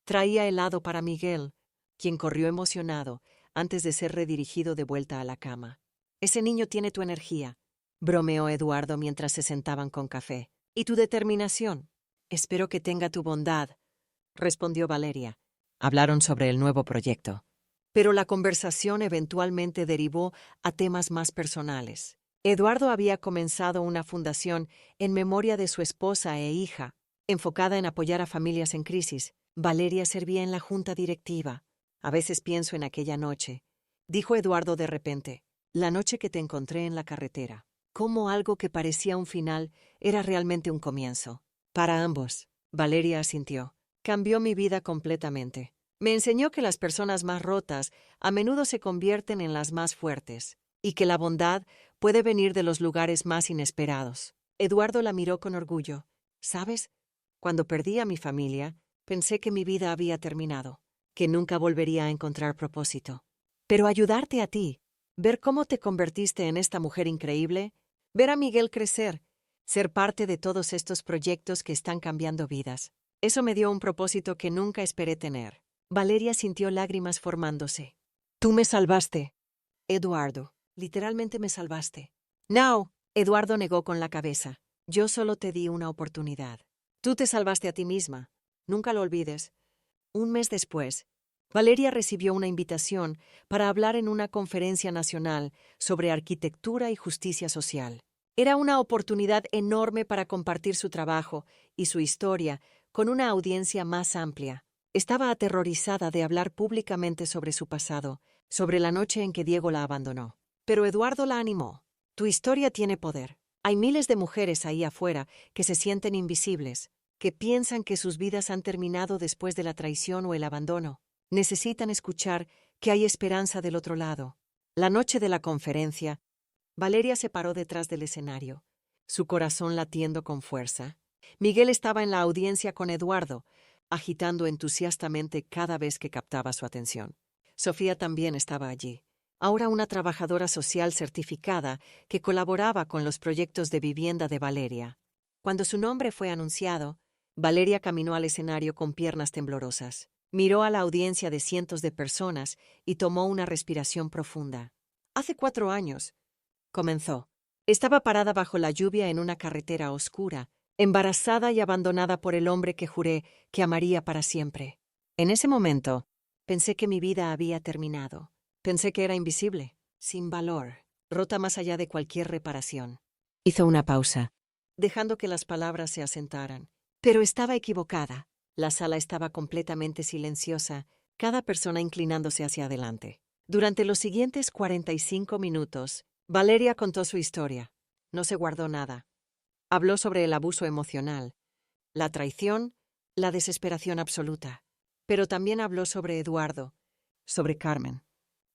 traía helado para Miguel, quien corrió emocionado antes de ser redirigido de vuelta a la cama. Ese niño tiene tu energía, bromeó Eduardo mientras se sentaban con café. ¿Y tu determinación? Espero que tenga tu bondad, respondió Valeria. Hablaron sobre el nuevo proyecto. Pero la conversación eventualmente derivó a temas más personales. Eduardo había comenzado una fundación en memoria de su esposa e hija, enfocada en apoyar a familias en crisis. Valeria servía en la junta directiva. A veces pienso en aquella noche, dijo Eduardo de repente, la noche que te encontré en la carretera. Cómo algo que parecía un final era realmente un comienzo. Para ambos, Valeria asintió. Cambió mi vida completamente. Me enseñó que las personas más rotas a menudo se convierten en las más fuertes, y que la bondad puede venir de los lugares más inesperados. Eduardo la miró con orgullo. ¿Sabes? Cuando perdí a mi familia, pensé que mi vida había terminado, que nunca volvería a encontrar propósito. Pero ayudarte a ti, ver cómo te convertiste en esta mujer increíble, ver a Miguel crecer, ser parte de todos estos proyectos que están cambiando vidas. Eso me dio un propósito que nunca esperé tener. Valeria sintió lágrimas formándose. Tú me salvaste, Eduardo. Literalmente me salvaste. No, Eduardo negó con la cabeza. Yo solo te di una oportunidad. Tú te salvaste a ti misma. Nunca lo olvides. Un mes después, Valeria recibió una invitación para hablar en una conferencia nacional sobre arquitectura y justicia social. Era una oportunidad enorme para compartir su trabajo y su historia con una audiencia más amplia. Estaba aterrorizada de hablar públicamente sobre su pasado, sobre la noche en que Diego la abandonó. Pero Eduardo la animó. Tu historia tiene poder. Hay miles de mujeres ahí afuera que se sienten invisibles, que piensan que sus vidas han terminado después de la traición o el abandono. Necesitan escuchar que hay esperanza del otro lado. La noche de la conferencia, Valeria se paró detrás del escenario, su corazón latiendo con fuerza. Miguel estaba en la audiencia con Eduardo, agitando entusiastamente cada vez que captaba su atención. Sofía también estaba allí, ahora una trabajadora social certificada que colaboraba con los proyectos de vivienda de Valeria. Cuando su nombre fue anunciado, Valeria caminó al escenario con piernas temblorosas. Miró a la audiencia de cientos de personas y tomó una respiración profunda. Hace 4 años, comenzó. Estaba parada bajo la lluvia en una carretera oscura, embarazada y abandonada por el hombre que juré que amaría para siempre. En ese momento, pensé que mi vida había terminado. Pensé que era invisible, sin valor, rota más allá de cualquier reparación. Hizo una pausa, dejando que las palabras se asentaran. Pero estaba equivocada. La sala estaba completamente silenciosa, cada persona inclinándose hacia adelante. Durante los siguientes 45 minutos, Valeria contó su historia. No se guardó nada. Habló sobre el abuso emocional, la traición, la desesperación absoluta. Pero también habló sobre Eduardo, sobre Carmen,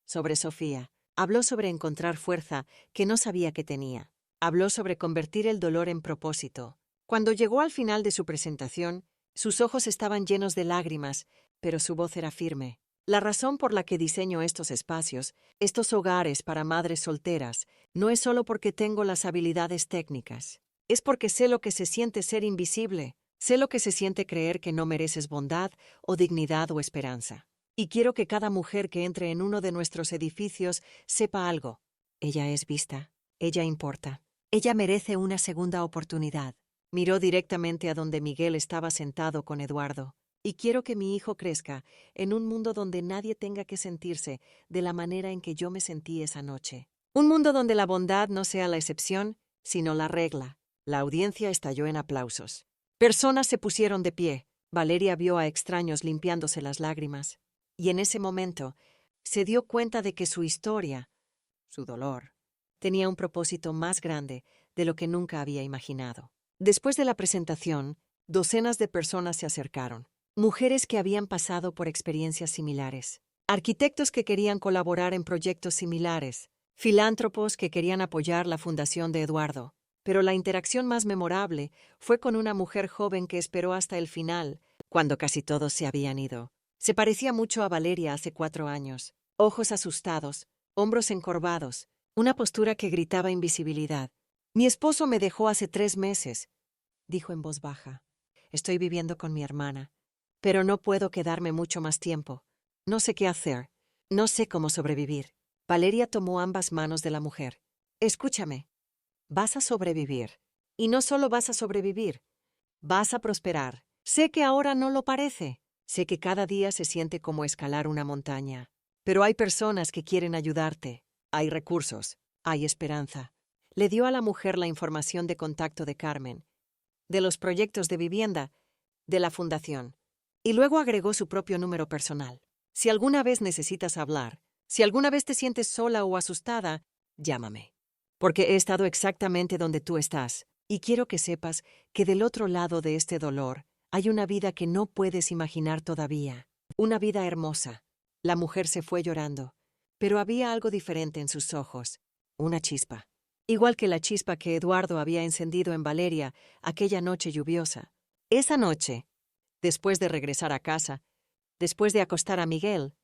sobre Sofía. Habló sobre encontrar fuerza que no sabía que tenía. Habló sobre convertir el dolor en propósito. Cuando llegó al final de su presentación, sus ojos estaban llenos de lágrimas, pero su voz era firme. La razón por la que diseño estos espacios, estos hogares para madres solteras, no es solo porque tengo las habilidades técnicas. Es porque sé lo que se siente ser invisible. Sé lo que se siente creer que no mereces bondad o dignidad o esperanza. Y quiero que cada mujer que entre en uno de nuestros edificios sepa algo. Ella es vista. Ella importa. Ella merece una segunda oportunidad. Miró directamente a donde Miguel estaba sentado con Eduardo. Y quiero que mi hijo crezca en un mundo donde nadie tenga que sentirse de la manera en que yo me sentí esa noche. Un mundo donde la bondad no sea la excepción, sino la regla. La audiencia estalló en aplausos. Personas se pusieron de pie. Valeria vio a extraños limpiándose las lágrimas. Y en ese momento se dio cuenta de que su historia, su dolor, tenía un propósito más grande de lo que nunca había imaginado. Después de la presentación, docenas de personas se acercaron. Mujeres que habían pasado por experiencias similares. Arquitectos que querían colaborar en proyectos similares. Filántropos que querían apoyar la fundación de Eduardo. Pero la interacción más memorable fue con una mujer joven que esperó hasta el final, cuando casi todos se habían ido. Se parecía mucho a Valeria hace 4 años. Ojos asustados, hombros encorvados, una postura que gritaba invisibilidad. Mi esposo me dejó hace 3 meses, dijo en voz baja. Estoy viviendo con mi hermana, pero no puedo quedarme mucho más tiempo. No sé qué hacer. No sé cómo sobrevivir. Valeria tomó ambas manos de la mujer. Escúchame. Vas a sobrevivir. Y no solo vas a sobrevivir, vas a prosperar. Sé que ahora no lo parece. Sé que cada día se siente como escalar una montaña. Pero hay personas que quieren ayudarte. Hay recursos. Hay esperanza. Le dio a la mujer la información de contacto de Carmen, de los proyectos de vivienda, de la fundación. Y luego agregó su propio número personal. Si alguna vez necesitas hablar, si alguna vez te sientes sola o asustada, llámame. Porque he estado exactamente donde tú estás, y quiero que sepas que del otro lado de este dolor hay una vida que no puedes imaginar todavía. Una vida hermosa. La mujer se fue llorando, pero había algo diferente en sus ojos. Una chispa. Igual que la chispa que Eduardo había encendido en Valeria aquella noche lluviosa. Esa noche, después de regresar a casa, después de acostar a Miguel,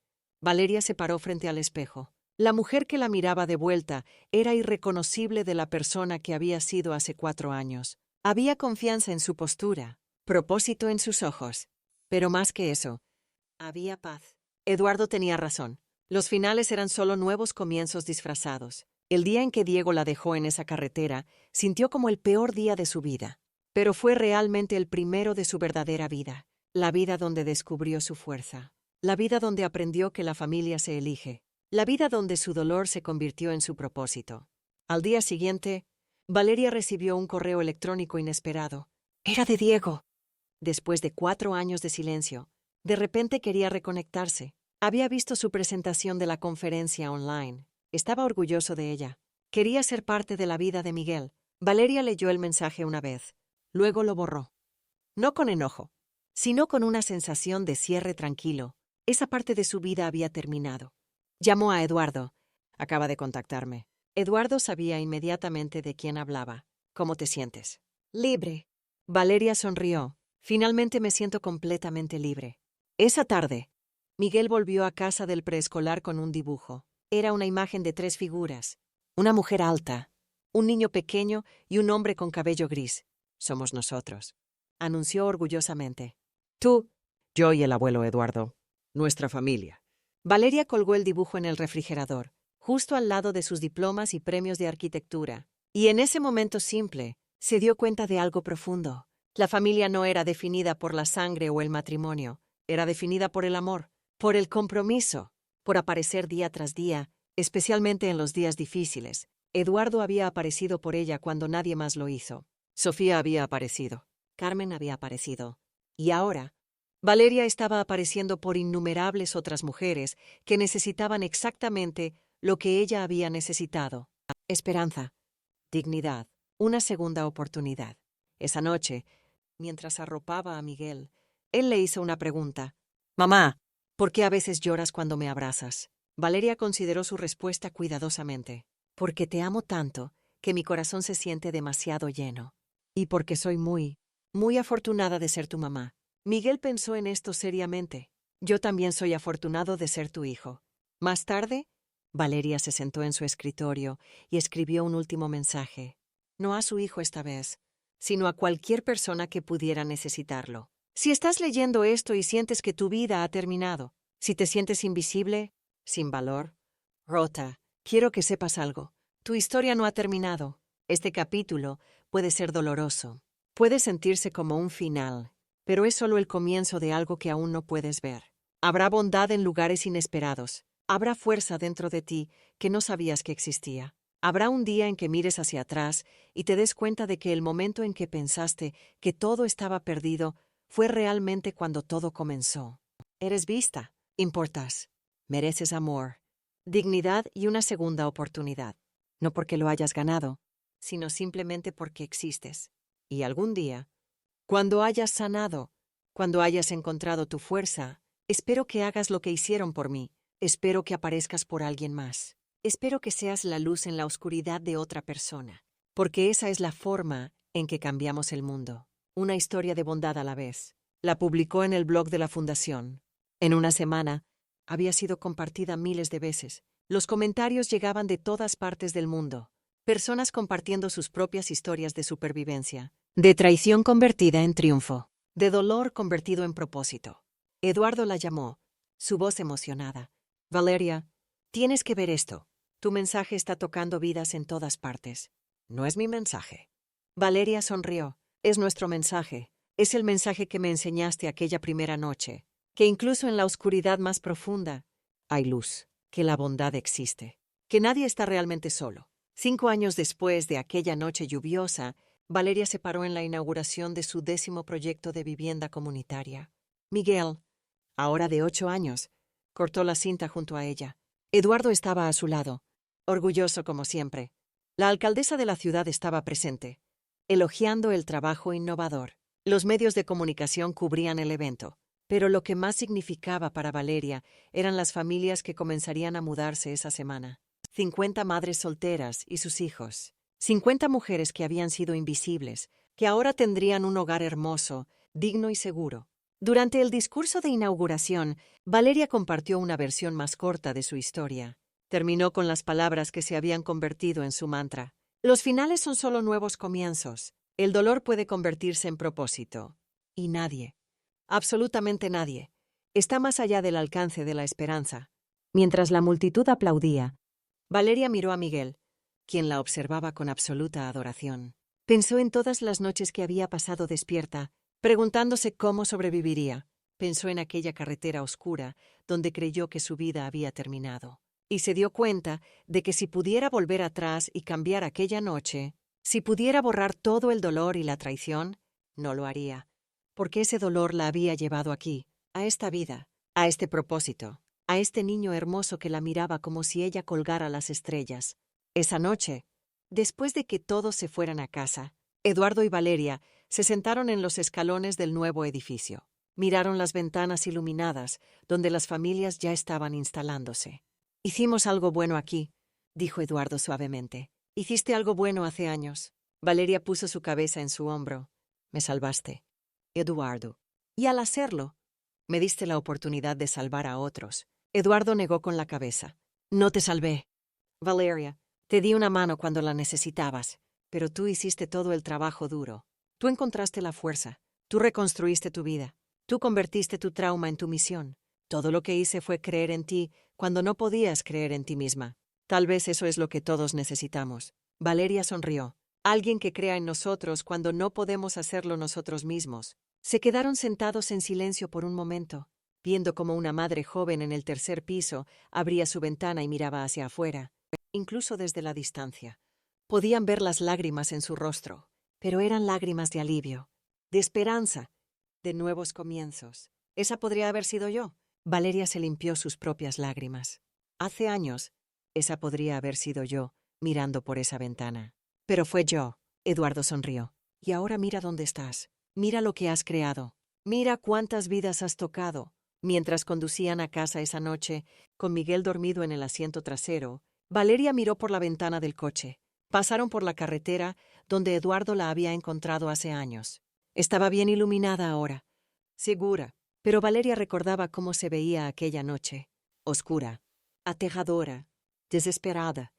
Valeria se paró frente al espejo. La mujer que la miraba de vuelta era irreconocible de la persona que había sido hace 4 años. Había confianza en su postura, propósito en sus ojos. Pero más que eso, había paz. Eduardo tenía razón. Los finales eran solo nuevos comienzos disfrazados. El día en que Diego la dejó en esa carretera, sintió como el peor día de su vida. Pero fue realmente el primero de su verdadera vida. La vida donde descubrió su fuerza. La vida donde aprendió que la familia se elige. La vida donde su dolor se convirtió en su propósito. Al día siguiente, Valeria recibió un correo electrónico inesperado. Era de Diego. Después de 4 años de silencio, de repente quería reconectarse. Había visto su presentación de la conferencia online. Estaba orgulloso de ella. Quería ser parte de la vida de Miguel. Valeria leyó el mensaje una vez. Luego lo borró. No con enojo, sino con una sensación de cierre tranquilo. Esa parte de su vida había terminado. Llamó a Eduardo. Acaba de contactarme. Eduardo sabía inmediatamente de quién hablaba. ¿Cómo te sientes? Libre. Valeria sonrió. Finalmente me siento completamente libre. Esa tarde, Miguel volvió a casa del preescolar con un dibujo. Era una imagen de 3 figuras. Una mujer alta, un niño pequeño y un hombre con cabello gris. Somos nosotros, anunció orgullosamente. Tú, yo y el abuelo Eduardo. Nuestra familia. Valeria colgó el dibujo en el refrigerador, justo al lado de sus diplomas y premios de arquitectura. Y en ese momento simple, se dio cuenta de algo profundo. La familia no era definida por la sangre o el matrimonio. Era definida por el amor, por el compromiso, por aparecer día tras día, especialmente en los días difíciles. Eduardo había aparecido por ella cuando nadie más lo hizo. Sofía había aparecido. Carmen había aparecido. Y ahora, Valeria estaba apareciendo por innumerables otras mujeres que necesitaban exactamente lo que ella había necesitado: esperanza, dignidad, una segunda oportunidad. Esa noche, mientras arropaba a Miguel, él le hizo una pregunta. «Mamá, ¿por qué a veces lloras cuando me abrazas?» Valeria consideró su respuesta cuidadosamente. «Porque te amo tanto que mi corazón se siente demasiado lleno. Y porque soy muy afortunada de ser tu mamá». Miguel pensó en esto seriamente. «Yo también soy afortunado de ser tu hijo». Más tarde, Valeria se sentó en su escritorio y escribió un último mensaje. No a su hijo esta vez, sino a cualquier persona que pudiera necesitarlo. Si estás leyendo esto y sientes que tu vida ha terminado, si te sientes invisible, sin valor, rota, quiero que sepas algo. Tu historia no ha terminado. Este capítulo puede ser doloroso. Puede sentirse como un final, pero es solo el comienzo de algo que aún no puedes ver. Habrá bondad en lugares inesperados. Habrá fuerza dentro de ti que no sabías que existía. Habrá un día en que mires hacia atrás y te des cuenta de que el momento en que pensaste que todo estaba perdido fue realmente cuando todo comenzó. Eres vista, importas, mereces amor, dignidad y una segunda oportunidad. No porque lo hayas ganado, sino simplemente porque existes. Y algún día, cuando hayas sanado, cuando hayas encontrado tu fuerza, espero que hagas lo que hicieron por mí. Espero que aparezcas por alguien más. Espero que seas la luz en la oscuridad de otra persona, porque esa es la forma en que cambiamos el mundo. Una historia de bondad a la vez. La publicó en el blog de la Fundación. En una semana, había sido compartida miles de veces. Los comentarios llegaban de todas partes del mundo. Personas compartiendo sus propias historias de supervivencia, de traición convertida en triunfo, de dolor convertido en propósito. Eduardo la llamó, su voz emocionada. «Valeria, tienes que ver esto. Tu mensaje está tocando vidas en todas partes». «No es mi mensaje». Valeria sonrió. «Es nuestro mensaje. Es el mensaje que me enseñaste aquella primera noche. Que incluso en la oscuridad más profunda hay luz. Que la bondad existe. Que nadie está realmente solo». 5 años después de aquella noche lluviosa, Valeria se paró en la inauguración de su 10º proyecto de vivienda comunitaria. Miguel, ahora de 8 años, cortó la cinta junto a ella. Eduardo estaba a su lado, orgulloso como siempre. La alcaldesa de la ciudad estaba presente, elogiando el trabajo innovador. Los medios de comunicación cubrían el evento, pero lo que más significaba para Valeria eran las familias que comenzarían a mudarse esa semana. 50 madres solteras y sus hijos. 50 mujeres que habían sido invisibles, que ahora tendrían un hogar hermoso, digno y seguro. Durante el discurso de inauguración, Valeria compartió una versión más corta de su historia. Terminó con las palabras que se habían convertido en su mantra. Los finales son solo nuevos comienzos. El dolor puede convertirse en propósito. Y nadie, absolutamente nadie, está más allá del alcance de la esperanza. Mientras la multitud aplaudía, Valeria miró a Miguel, quien la observaba con absoluta adoración. Pensó en todas las noches que había pasado despierta, preguntándose cómo sobreviviría. Pensó en aquella carretera oscura donde creyó que su vida había terminado. Y se dio cuenta de que si pudiera volver atrás y cambiar aquella noche, si pudiera borrar todo el dolor y la traición, no lo haría. Porque ese dolor la había llevado aquí, a esta vida, a este propósito, a este niño hermoso que la miraba como si ella colgara las estrellas. Esa noche, después de que todos se fueran a casa, Eduardo y Valeria se sentaron en los escalones del nuevo edificio. Miraron las ventanas iluminadas, donde las familias ya estaban instalándose. «Hicimos algo bueno aquí», dijo Eduardo suavemente. «Hiciste algo bueno hace años». Valeria puso su cabeza en su hombro. «Me salvaste, Eduardo. Y al hacerlo, me diste la oportunidad de salvar a otros». Eduardo negó con la cabeza. «No te salvé, Valeria. Te di una mano cuando la necesitabas, pero tú hiciste todo el trabajo duro. Tú encontraste la fuerza. Tú reconstruiste tu vida. Tú convertiste tu trauma en tu misión. Todo lo que hice fue creer en ti cuando no podías creer en ti misma. Tal vez eso es lo que todos necesitamos». Valeria sonrió. «Alguien que crea en nosotros cuando no podemos hacerlo nosotros mismos». Se quedaron sentados en silencio por un momento. viendo como una madre joven en el tercer piso abría su ventana y miraba hacia afuera, incluso desde la distancia. Podían ver las lágrimas en su rostro, pero eran lágrimas de alivio, de esperanza, de nuevos comienzos. ¿Esa podría haber sido yo? Valeria se limpió sus propias lágrimas. Hace años, esa podría haber sido yo, mirando por esa ventana. Pero fue yo. Eduardo sonrió. Y ahora mira dónde estás. Mira lo que has creado. Mira cuántas vidas has tocado. Mientras conducían a casa esa noche, con Miguel dormido en el asiento trasero, Valeria miró por la ventana del coche. Pasaron por la carretera donde Eduardo la había encontrado hace años. Estaba bien iluminada ahora, segura, pero Valeria recordaba cómo se veía aquella noche. Oscura, aterradora, desesperada.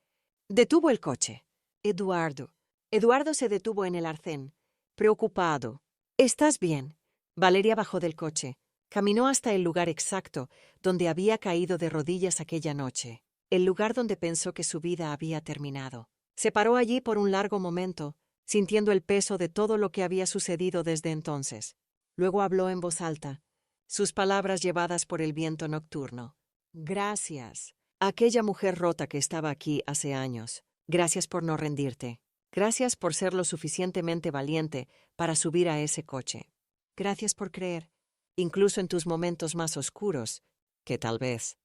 Detuvo el coche. Eduardo. Eduardo se detuvo en el arcén, preocupado. ¿Estás bien? Valeria bajó del coche. Caminó hasta el lugar exacto donde había caído de rodillas aquella noche, el lugar donde pensó que su vida había terminado. Se paró allí por un largo momento, sintiendo el peso de todo lo que había sucedido desde entonces. Luego habló en voz alta, sus palabras llevadas por el viento nocturno. Gracias. Aquella mujer rota que estaba aquí hace años. Gracias por no rendirte. Gracias por ser lo suficientemente valiente para subir a ese coche. Gracias por creer, incluso en tus momentos más oscuros, que tal vez,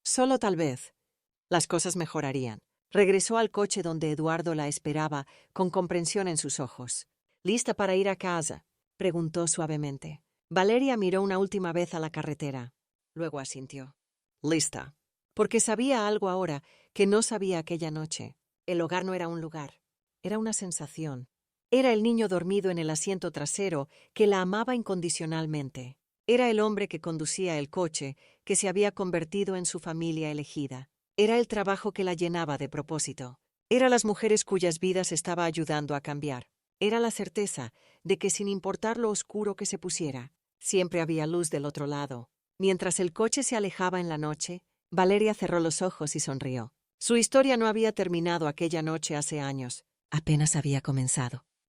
solo tal vez, las cosas mejorarían. Regresó al coche donde Eduardo la esperaba, con comprensión en sus ojos. ¿Lista para ir a casa?, preguntó suavemente. Valeria miró una última vez a la carretera. Luego asintió. Lista. Porque sabía algo ahora que no sabía aquella noche. El hogar no era un lugar, era una sensación. Era el niño dormido en el asiento trasero que la amaba incondicionalmente. Era el hombre que conducía el coche, que se había convertido en su familia elegida. Era el trabajo que la llenaba de propósito. Era las mujeres cuyas vidas estaba ayudando a cambiar. Era la certeza de que sin importar lo oscuro que se pusiera, siempre había luz del otro lado. Mientras el coche se alejaba en la noche, Valeria cerró los ojos y sonrió. Su historia no había terminado aquella noche hace años. Apenas había comenzado.